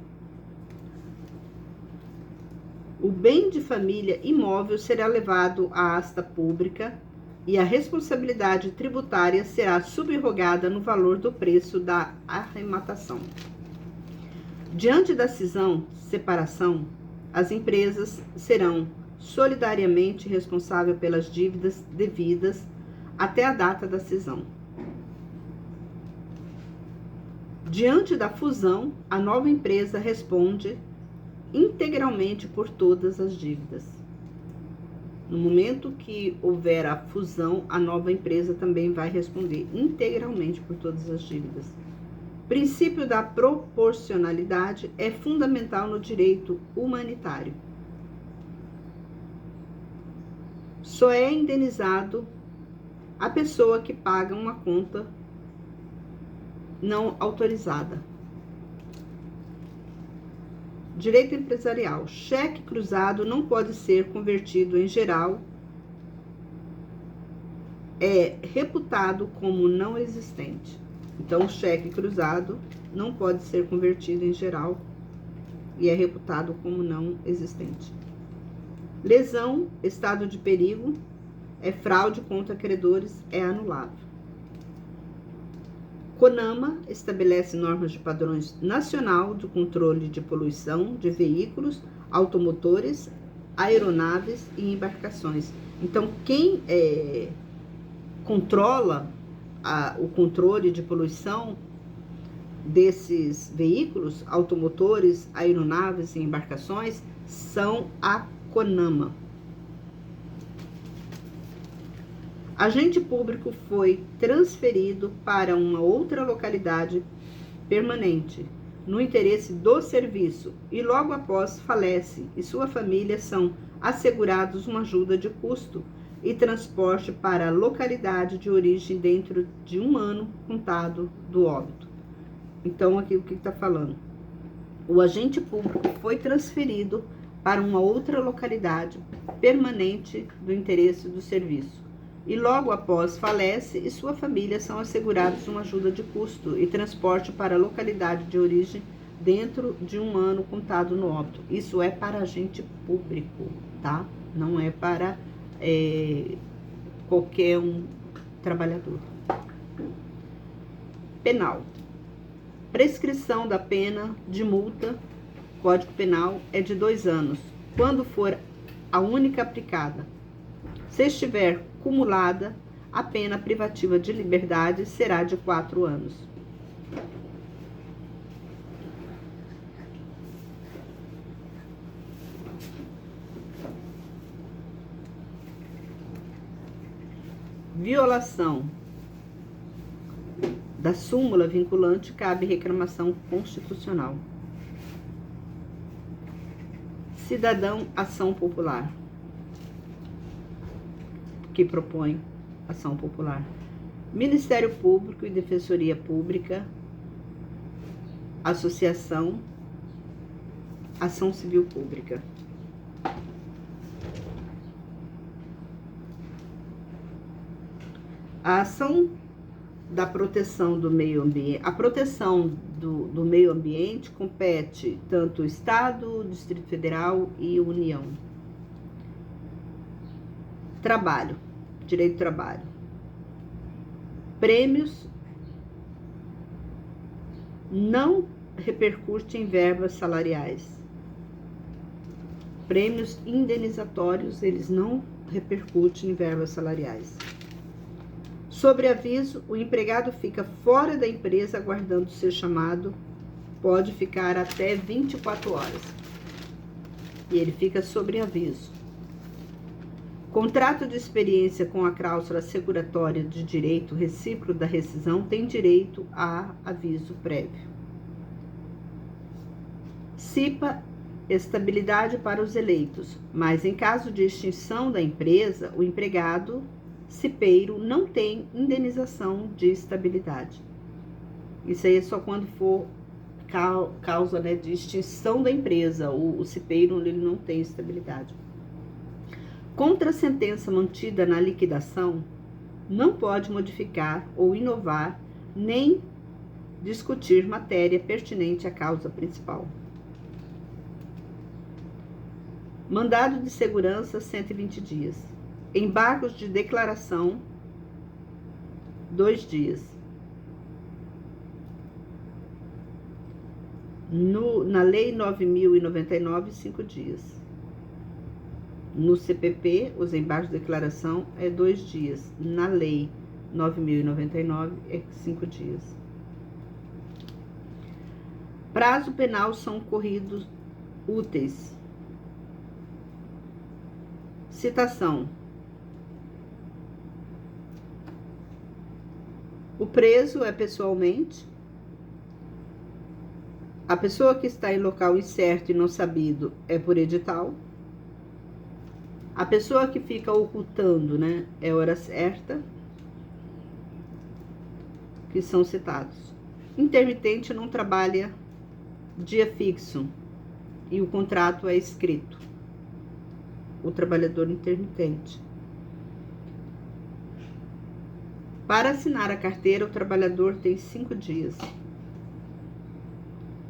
O bem de família imóvel será levado à asta pública e a responsabilidade tributária será subrogada no valor do preço da arrematação. Diante da cisão, separação, as empresas serão solidariamente responsáveis pelas dívidas devidas até a data da cisão. Diante da fusão, a nova empresa responde integralmente por todas as dívidas. No momento que houver a fusão, a nova empresa também vai responder integralmente por todas as dívidas. O princípio da proporcionalidade é fundamental no direito humanitário. Só é indenizado a pessoa que paga uma conta não autorizada. Direito empresarial. Cheque cruzado não pode ser convertido em geral. É reputado como não existente. Então, o cheque cruzado não pode ser convertido em geral e é reputado como não existente. Lesão, estado de perigo, é fraude contra credores, é anulável. CONAMA estabelece normas de padrões nacional de controle de poluição de veículos, automotores, aeronaves e embarcações. Então, quem controla o controle de poluição desses veículos, automotores, aeronaves e embarcações, são a CONAMA. Agente público foi transferido para uma outra localidade permanente, no interesse do serviço, e logo após falece, e sua família são assegurados uma ajuda de custo e transporte para a localidade de origem dentro de 1 ano contado do óbito. Então, aqui o que está falando? O agente público foi transferido para uma outra localidade permanente do interesse do serviço. E logo após falece e sua família são assegurados uma ajuda de custo e transporte para a localidade de origem dentro de 1 ano contado no óbito. Isso é para agente público, tá? Não é para qualquer um trabalhador. Penal. Prescrição da pena de multa, Código Penal, é de 2 anos, quando for a única aplicada. Se estiver cumulada, a pena privativa de liberdade será de 4 anos. Violação da súmula vinculante, cabe reclamação constitucional. Cidadão, ação popular, que propõe ação popular. Ministério Público e Defensoria Pública, associação, ação civil pública. A ação da proteção do meio ambiente, a proteção do meio ambiente compete tanto o Estado, o Distrito Federal e a União. Trabalho, direito do trabalho. Prêmios não repercutem em verbas salariais. Prêmios indenizatórios, eles não repercutem em verbas salariais. Sobre aviso, o empregado fica fora da empresa aguardando ser chamado, pode ficar até 24 horas. E ele fica sobre aviso. Contrato de experiência com a cláusula asseguratória de direito recíproco da rescisão tem direito a aviso prévio. CIPA, estabilidade para os eleitos, mas em caso de extinção da empresa, o empregado cipeiro não tem indenização de estabilidade. Isso aí é só quando for causa, né, de extinção da empresa. O cipeiro ele não tem estabilidade. Contra a sentença mantida na liquidação, não pode modificar ou inovar, nem discutir matéria pertinente à causa principal. Mandado de segurança, 120 dias. Embargos de declaração, 2 dias. Na Lei 9.099, 5 dias. No CPP, os embargos de declaração é 2 dias. Na Lei 9.099, é 5 dias. Prazo penal são corridos úteis. Citação. O preso é pessoalmente. A pessoa que está em local incerto e não sabido é por edital. A pessoa que fica ocultando, né, é hora certa, que são citados. Intermitente não trabalha dia fixo e o contrato é escrito. O trabalhador intermitente. Para assinar a carteira, o trabalhador tem 5 dias.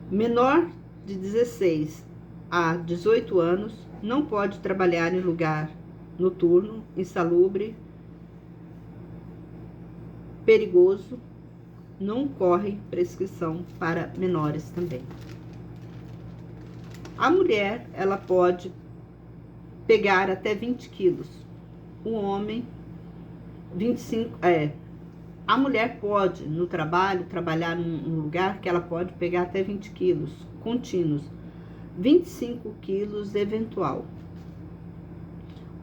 Menor de 16 a 18 anos não pode trabalhar em lugar noturno, insalubre, perigoso, não corre prescrição para menores também. A mulher, ela pode pegar até 20 quilos. O homem, 25, a mulher pode, no trabalho, trabalhar num lugar que ela pode pegar até 20 quilos contínuos. 25 quilos eventual.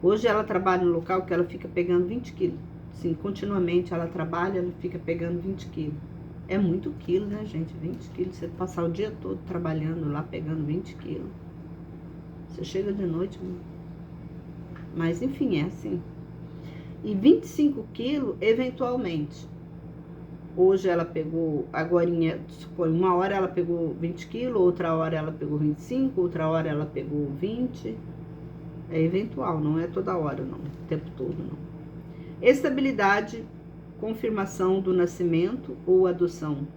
Hoje ela trabalha no local que ela fica pegando 20 quilos. Sim, continuamente ela trabalha, ela fica pegando 20 quilos. É muito quilo, né, gente? 20 quilos. Você passar o dia todo trabalhando lá, pegando 20 quilos. Você chega de noite. Mas, enfim, é assim. E 25 quilos, eventualmente. Hoje ela pegou, agorinha, supõe, uma hora ela pegou 20 quilos, outra hora ela pegou 25, outra hora ela pegou 20. É eventual, não é toda hora, não. O tempo todo, não. Estabilidade, confirmação do nascimento ou adoção.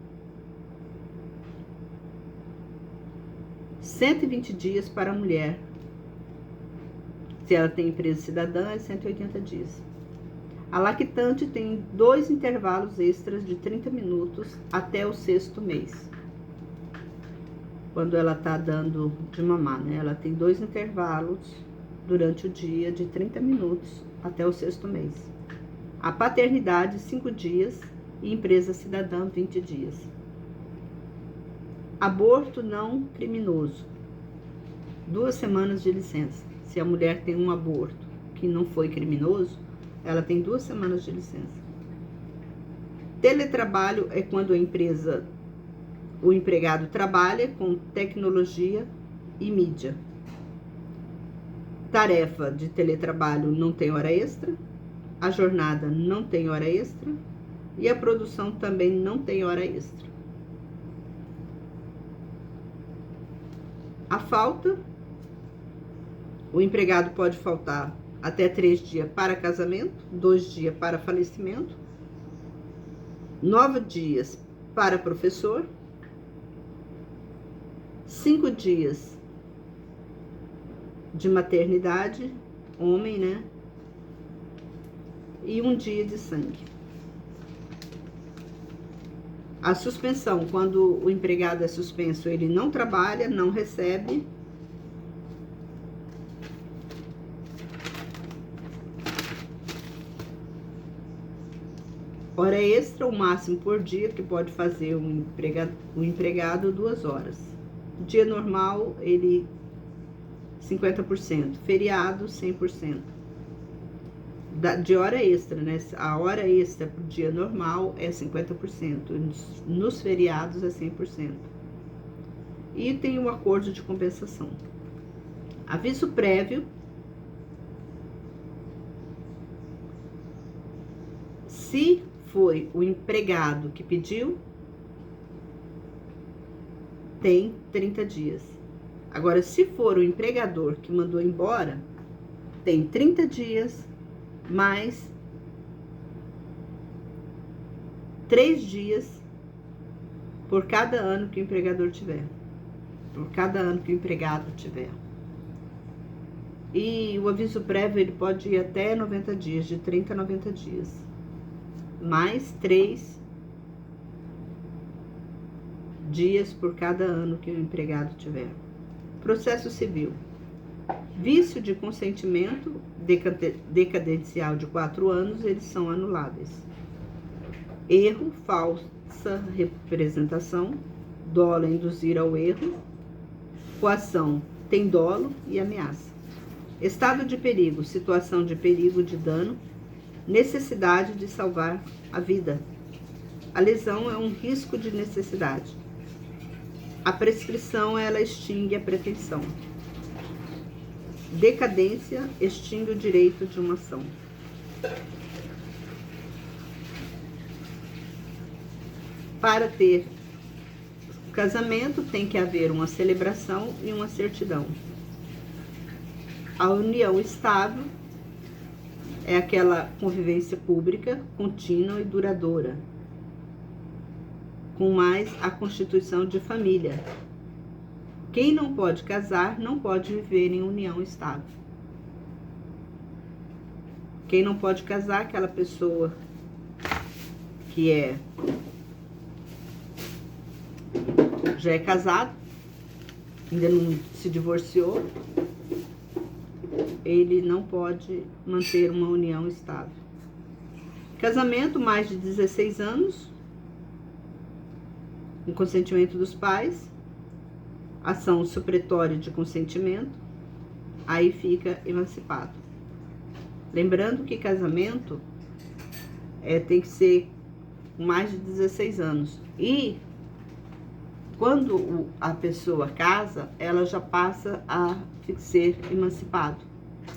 120 dias para a mulher. Se ela tem empresa cidadã, é 180 dias. A lactante tem 2 intervalos extras de 30 minutos até o 6º mês. Quando ela está dando de mamar, né? Ela tem 2 intervalos durante o dia de 30 minutos até o 6º mês. A paternidade, 5 dias e empresa cidadã, 20 dias. Aborto não criminoso. 2 semanas de licença. Se a mulher tem um aborto que não foi criminoso, ela tem 2 semanas de licença. Teletrabalho é quando o empregado trabalha com tecnologia e mídia. Tarefa de teletrabalho não tem hora extra, a jornada não tem hora extra e a produção também não tem hora extra. A falta, o empregado pode faltar até 3 dias para casamento, 2 dias para falecimento 9 dias para professor, 5 dias de maternidade, homem, né? E 1 dia de sangue. A suspensão, quando o empregado é suspenso, ele não trabalha, não recebe. Hora extra, o máximo por dia que pode fazer o empregado 2 horas. Dia normal, ele 50%. Feriado, 100%. De hora extra, né? A hora extra pro dia normal é 50%. Nos feriados é 100%. E tem o acordo de compensação. Aviso prévio. Se foi o empregado que pediu, tem 30 dias. Agora, se for o empregador que mandou embora, tem 30 dias, mais 3 dias por cada ano que o empregador tiver. Por cada ano que o empregado tiver. E o aviso prévio, ele pode ir até 90 dias, de 30 a 90 dias. Mais 3 dias por cada ano que o empregado tiver. Processo civil. Vício de consentimento decadencial de 4 anos, eles são anuláveis. Erro, falsa representação, dolo, induzir ao erro. Coação, tem dolo e ameaça. Estado de perigo, situação de perigo de dano, necessidade de salvar a vida. A lesão é um risco de necessidade. A prescrição, ela extingue a pretensão. Decadência, extingue o direito de uma ação. Para ter casamento, tem que haver uma celebração e uma certidão. A união estável é aquela convivência pública, contínua e duradoura, com mais a constituição de família. Quem não pode casar, não pode viver em união estável. Quem não pode casar, aquela pessoa que já é casado, ainda não se divorciou, ele não pode manter uma união estável. Casamento, mais de 16 anos, com consentimento dos pais, ação supletória de consentimento, aí fica emancipado. Lembrando que casamento tem que ser com mais de 16 anos. E quando a pessoa casa, ela já passa a ser emancipado.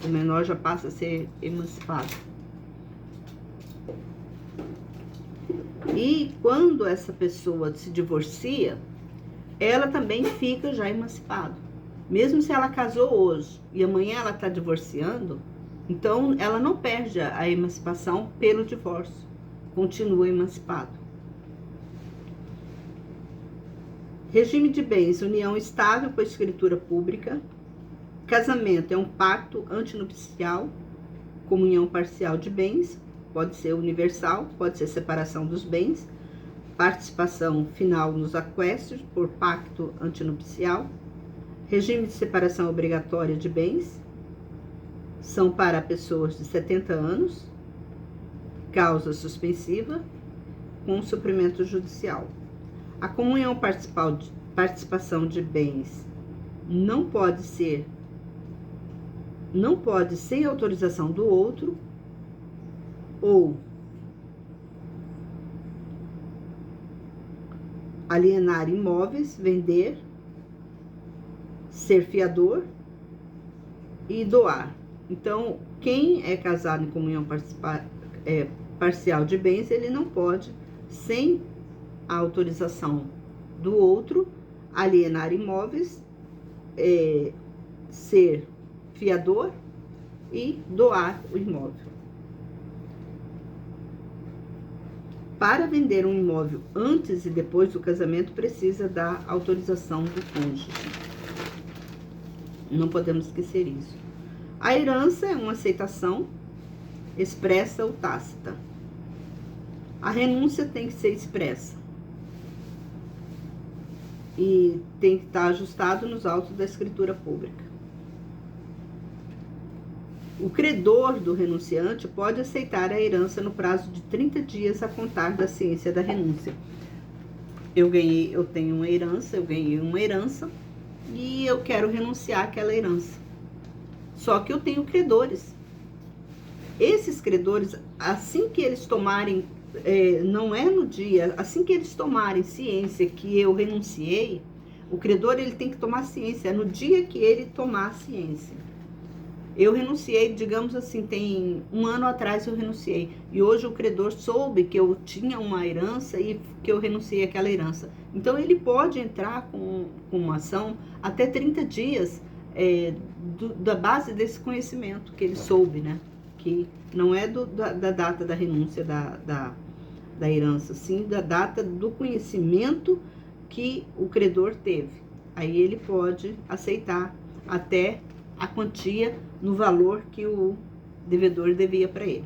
O menor já passa a ser emancipado. E quando essa pessoa se divorcia, ela também fica já emancipada. Mesmo se ela casou hoje e amanhã ela está divorciando, então ela não perde a emancipação pelo divórcio, continua emancipado. Regime de bens, união estável com a escritura pública. Casamento é um pacto antinupcial, comunhão parcial de bens, pode ser universal, pode ser separação dos bens. Participação final nos aquestos por pacto antinupcial. Regime de separação obrigatória de bens. São para pessoas de 70 anos. Causa suspensiva com suprimento judicial. A comunhão participação de bens não pode sem autorização do outro, ou alienar imóveis, vender, ser fiador e doar. Então, quem é casado em comunhão parcial de bens, ele não pode, sem a autorização do outro, alienar imóveis, ser fiador e doar o imóvel. Para vender um imóvel antes e depois do casamento, precisa da autorização do cônjuge. Não podemos esquecer isso. A herança é uma aceitação expressa ou tácita. A renúncia tem que ser expressa e tem que estar ajustado nos autos da escritura pública. O credor do renunciante pode aceitar a herança no prazo de 30 dias a contar da ciência da renúncia. Eu tenho uma herança, eu ganhei uma herança e eu quero renunciar àquela herança. Só que eu tenho credores. Esses credores, assim que eles tomarem, não é no dia, assim que eles tomarem ciência que eu renunciei, o credor ele tem que tomar ciência, é no dia que ele tomar ciência. Eu renunciei, digamos assim, tem um ano atrás eu renunciei. E hoje o credor soube que eu tinha uma herança e que eu renunciei àquela herança. Então ele pode entrar com uma ação até 30 dias da base desse conhecimento que ele soube, né? Que não é da data da renúncia da herança, sim da data do conhecimento que o credor teve. Aí ele pode aceitar até a quantia no valor que o devedor devia para ele.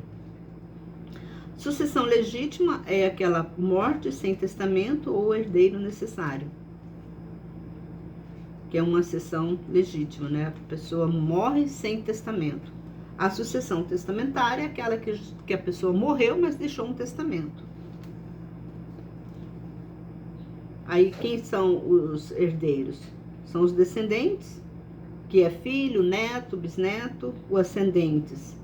Sucessão legítima é aquela morte sem testamento ou herdeiro necessário, que é uma sucessão legítima, né? A pessoa morre sem testamento. A sucessão testamentária é aquela que a pessoa morreu, mas deixou um testamento. Aí quem são os herdeiros? São os descendentes, que é filho, neto, bisneto, os ascendentes,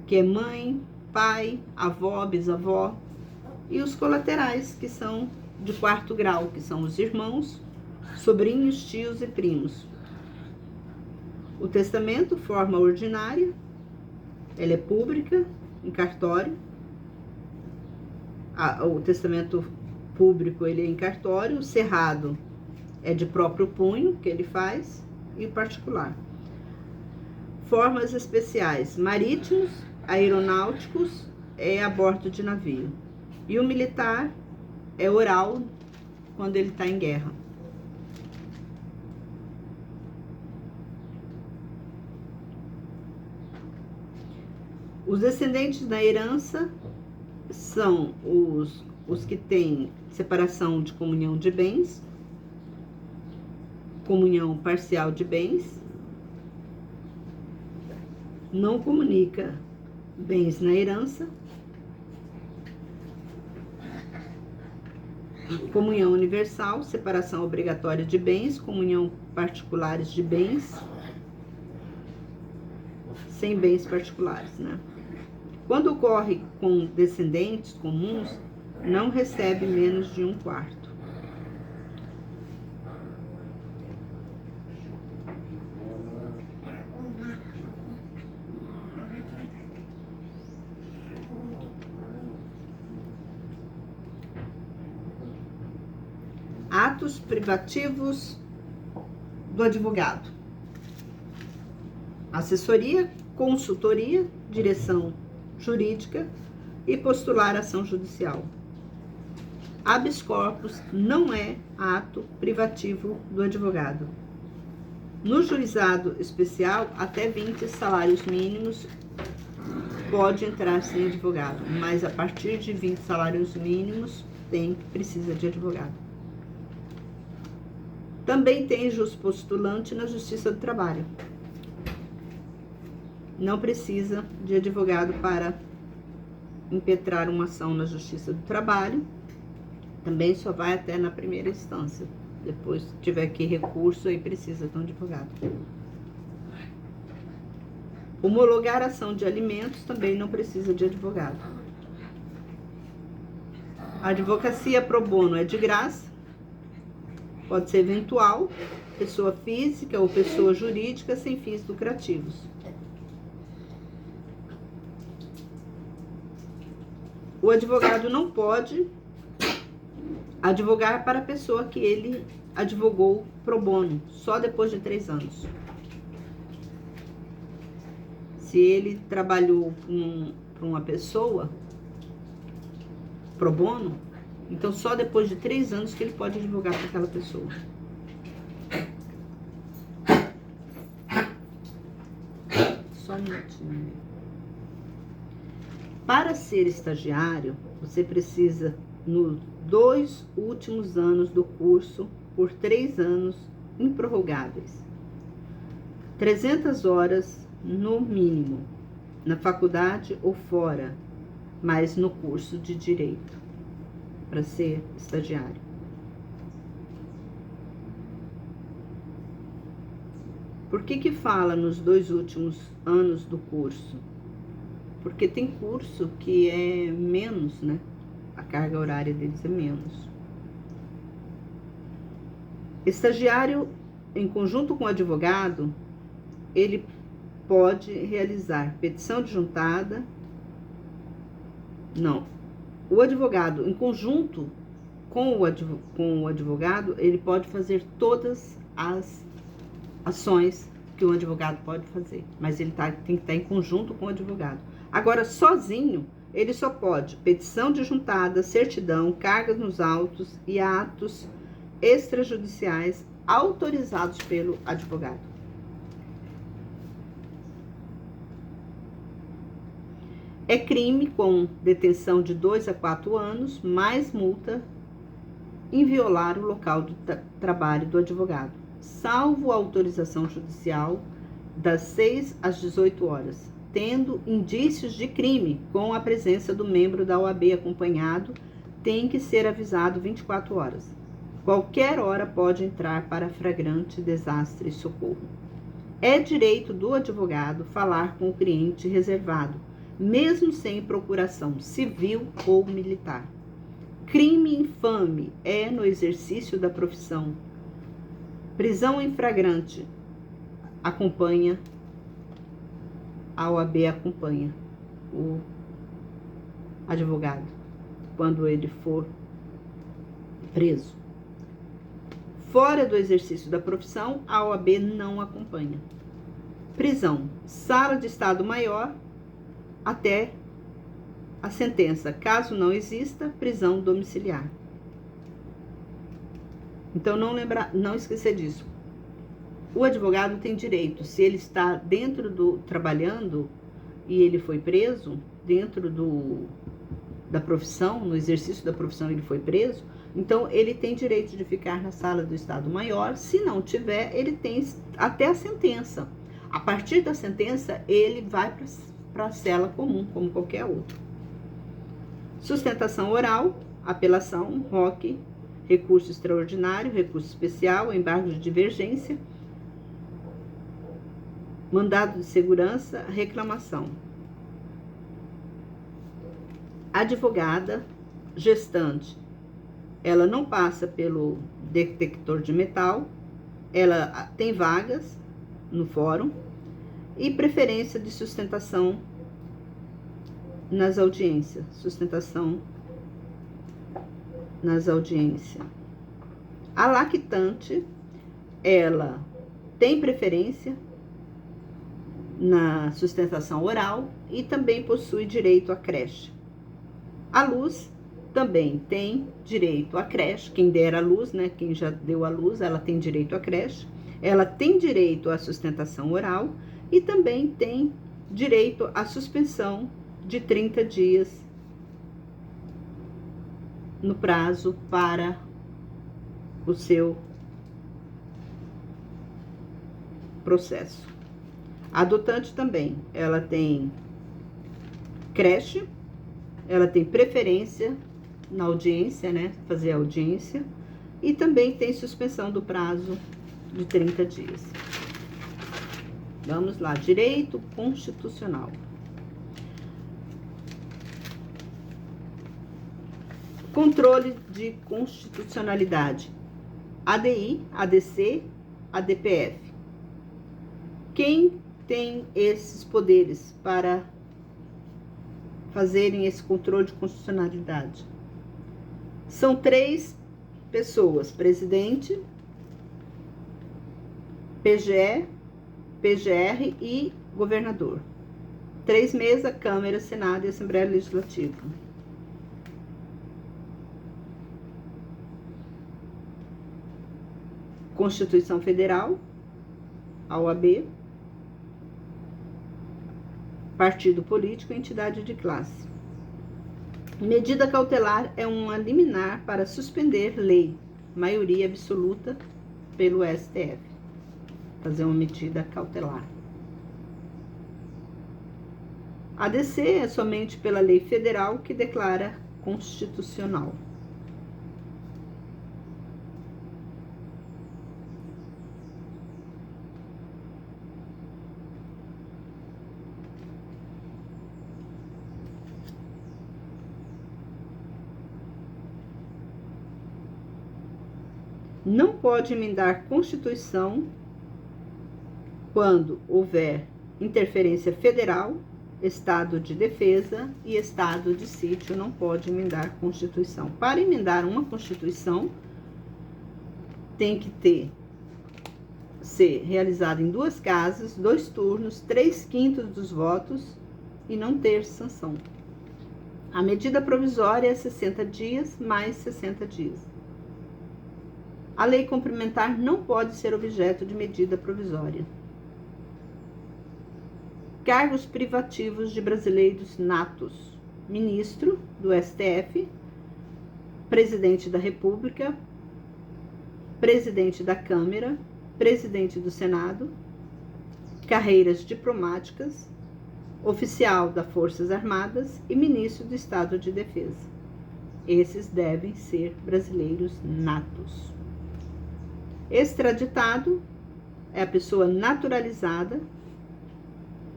que é mãe, pai, avó, bisavó, e os colaterais, que são de 4º grau, que são os irmãos, sobrinhos, tios e primos. O testamento, forma ordinária, ela é pública, em cartório. O testamento público, ele é em cartório, o cerrado é de próprio punho, que ele faz, e particular. Formas especiais: marítimos, aeronáuticos, é a bordo de navio. E o militar é oral, quando ele está em guerra. Os descendentes da herança são os que têm separação de comunhão de bens, comunhão parcial de bens, não comunica bens na herança, comunhão universal, separação obrigatória de bens, comunhão particulares de bens, sem bens particulares, né? Quando ocorre com descendentes comuns, não recebe menos de 1/4. Atos privativos do advogado: assessoria, consultoria, direção jurídica e postular ação judicial. Habeas corpus não é ato privativo do advogado. No juizado especial, até 20 salários mínimos pode entrar sem advogado, mas a partir de 20 salários mínimos precisa de advogado. Também tem juspostulante na Justiça do Trabalho. Não precisa de advogado para impetrar uma ação na Justiça do Trabalho. Também só vai até na primeira instância. Depois, se tiver aqui recurso, aí precisa de um advogado. Homologar ação de alimentos também não precisa de advogado. A advocacia pro bono é de graça. Pode ser eventual, pessoa física ou pessoa jurídica sem fins lucrativos. O advogado não pode advogar para a pessoa que ele advogou pro bono, só depois de 3 anos. Se ele trabalhou com uma pessoa pro bono, então só depois de 3 anos que ele pode advogar para aquela pessoa. Só um minutinho. Para ser estagiário, você precisa, nos 2 últimos anos do curso, por 3 anos improrrogáveis, 300 horas no mínimo, na faculdade ou fora, mas no curso de direito, para ser estagiário. Por que fala nos 2 últimos anos do curso? Porque tem curso que é menos, né? A carga horária deles é menos. Estagiário, em conjunto com o advogado, ele pode realizar petição de juntada. Não. O advogado, em conjunto com o advogado, ele pode fazer todas as ações que um advogado pode fazer, mas ele tem que estar em conjunto com o advogado. Agora, sozinho, ele só pode petição de juntada, certidão, cargas nos autos e atos extrajudiciais autorizados pelo advogado. É crime com detenção de 2 a 4 anos, mais multa em violar o local do trabalho do advogado, salvo autorização judicial das 6 às 18 horas, tendo indícios de crime com a presença do membro da OAB acompanhado, tem que ser avisado 24 horas. Qualquer hora pode entrar para flagrante, desastre e socorro. É direito do advogado falar com o cliente reservado, mesmo sem procuração civil ou militar. Crime infame é no exercício da profissão. Prisão em flagrante acompanha, a OAB acompanha o advogado quando ele for preso. Fora do exercício da profissão, a OAB não acompanha. Prisão, sala de Estado Maior, até a sentença. Caso não exista, prisão domiciliar. Então, não esquecer disso. O advogado tem direito, se ele está trabalhando e ele foi preso, dentro da profissão, no exercício da profissão ele foi preso, então ele tem direito de ficar na sala do Estado Maior. Se não tiver, ele tem até a sentença. A partir da sentença, ele vai para a cela comum, como qualquer outro. Sustentação oral, apelação, ROC, recurso extraordinário, recurso especial, embargo de divergência, mandado de segurança, reclamação. Advogada gestante, ela não passa pelo detector de metal, ela tem vagas no fórum e preferência de sustentação nas audiências. Sustentação nas audiências. A lactante, ela tem preferência na sustentação oral e também possui direito à creche. A luz também tem direito à creche, quem der a luz, né, quem já deu a luz, ela tem direito à creche. Ela tem direito à sustentação oral e também tem direito à suspensão de 30 dias no prazo para o seu processo. A adotante também, ela tem creche, ela tem preferência na audiência, né, fazer audiência, e também tem suspensão do prazo de 30 dias. Vamos lá, direito constitucional. Controle de constitucionalidade. ADI, ADC, ADPF. Quem tem esses poderes para fazerem esse controle de constitucionalidade? São 3 pessoas: presidente, PGE, PGR e governador. 3 mesas: Câmara, Senado e Assembleia Legislativa. Constituição Federal, a OAB, partido político, entidade de classe. Medida cautelar é uma liminar para suspender lei, maioria absoluta pelo STF. Fazer uma medida cautelar. ADC é somente pela lei federal que declara constitucional. Não pode emendar Constituição quando houver interferência federal, estado de defesa e estado de sítio. Não pode emendar Constituição. Para emendar uma Constituição, tem que ser realizado em 2 casas, 2 turnos, 3/5 dos votos e não ter sanção. A medida provisória é 60 dias mais 60 dias. A lei complementar não pode ser objeto de medida provisória. Cargos privativos de brasileiros natos: ministro do STF, presidente da República, presidente da Câmara, presidente do Senado, carreiras diplomáticas, oficial das Forças Armadas e ministro do Estado de Defesa. Esses devem ser brasileiros natos. Extraditado é a pessoa naturalizada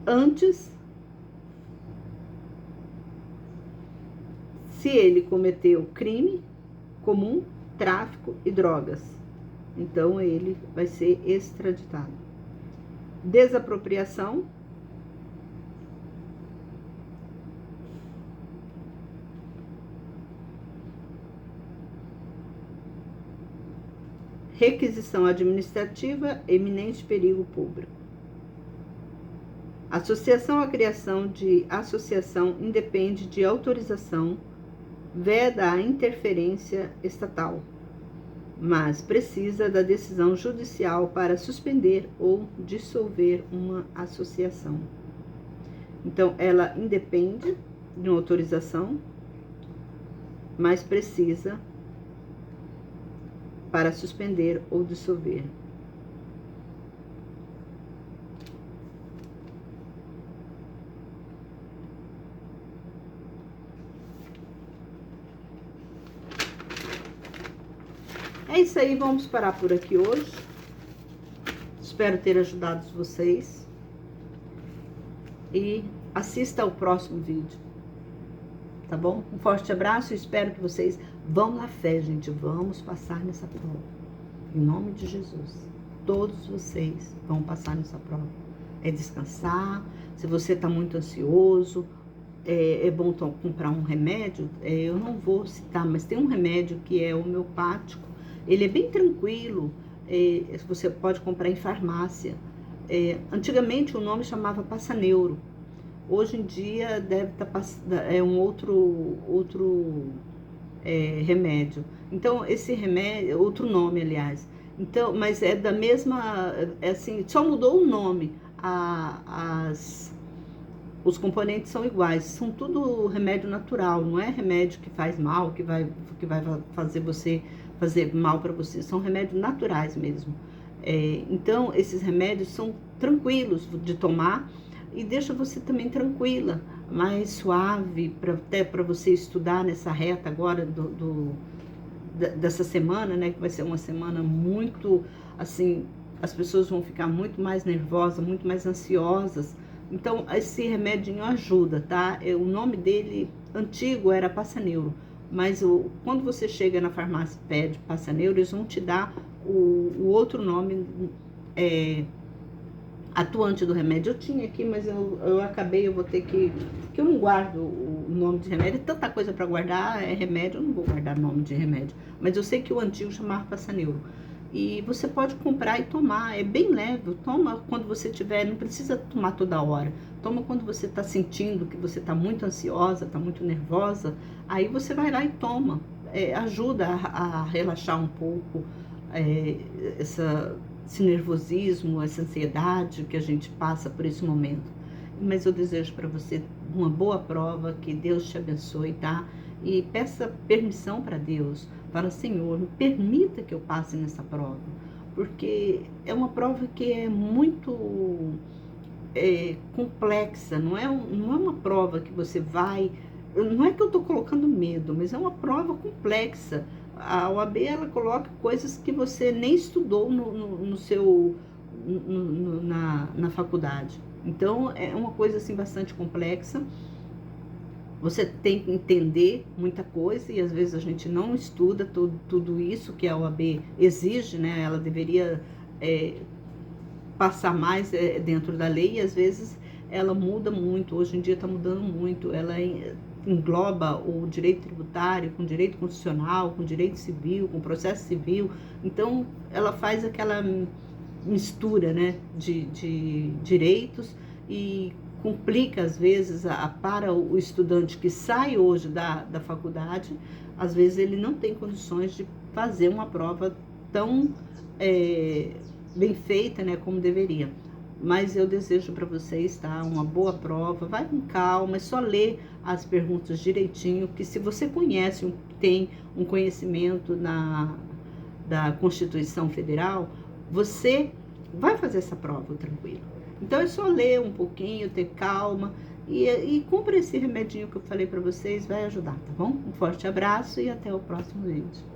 antes, se ele cometeu crime comum, tráfico e drogas. Então, ele vai ser extraditado. Desapropriação. Requisição administrativa, eminente perigo público. Associação à criação de associação independe de autorização, veda a interferência estatal, mas precisa da decisão judicial para suspender ou dissolver uma associação. Então, ela independe de uma autorização, mas precisa para suspender ou dissolver. É isso aí, vamos parar por aqui hoje. Espero ter ajudado vocês. E assista ao próximo vídeo. Tá bom? Um forte abraço e espero que vocês vão na fé, gente. Vamos passar nessa prova. Em nome de Jesus. Todos vocês vão passar nessa prova. É descansar. Se você está muito ansioso, é bom comprar um remédio. Eu não vou citar, mas tem um remédio que é homeopático. Ele é bem tranquilo. Você pode comprar em farmácia. Antigamente o nome chamava Passaneuro. Hoje em dia deve estar um outro remédio. Então esse remédio, outro nome, aliás. Então, mas é da mesma, assim, só mudou o nome. Os componentes são iguais. São tudo remédio natural. Não é remédio que faz mal, que vai fazer mal para você. São remédios naturais mesmo. Então esses remédios são tranquilos de tomar. E deixa você também tranquila, mais suave, até para você estudar nessa reta agora dessa semana, né? Que vai ser uma semana muito, assim, as pessoas vão ficar muito mais nervosas, muito mais ansiosas. Então, esse remedinho ajuda, tá? O nome dele, antigo, era Passaneuro. Mas quando você chega na farmácia e pede Passaneuro, eles vão te dar o outro nome, atuante do remédio. Eu tinha aqui, mas eu acabei, eu vou ter que eu não guardo o nome de remédio, é tanta coisa para guardar, remédio, eu não vou guardar nome de remédio, mas eu sei que o antigo chamava Passaneuro. E você pode comprar e tomar, é bem leve, toma quando você tiver, não precisa tomar toda hora, toma quando você está sentindo que você está muito ansiosa, está muito nervosa, aí você vai lá e toma, ajuda a relaxar um pouco, esse nervosismo, essa ansiedade que a gente passa por esse momento. Mas eu desejo para você uma boa prova, que Deus te abençoe, tá? E peça permissão para Deus, para o Senhor, me permita que eu passe nessa prova, porque é uma prova que é muito complexa, não é uma prova que você vai... Não é que eu estou colocando medo, mas é uma prova complexa. A OAB, ela coloca coisas que você nem estudou na faculdade. Então, é uma coisa assim bastante complexa. Você tem que entender muita coisa e às vezes a gente não estuda tudo isso que a OAB exige, né? Ela deveria passar mais dentro da lei, e às vezes ela muda muito. Hoje em dia está mudando muito. Ela engloba o direito tributário com direito constitucional, com direito civil, com processo civil. Então, ela faz aquela mistura, né, de direitos, e complica, às vezes, para o estudante que sai hoje da faculdade. Às vezes ele não tem condições de fazer uma prova tão bem feita, né, como deveria. Mas eu desejo para vocês, tá, uma boa prova. Vai com calma, é só ler as perguntas direitinho, que se você conhece, tem um conhecimento da Constituição Federal, você vai fazer essa prova tranquilo. Então é só ler um pouquinho, ter calma, e cumpra esse remedinho que eu falei para vocês, vai ajudar, tá bom? Um forte abraço e até o próximo vídeo.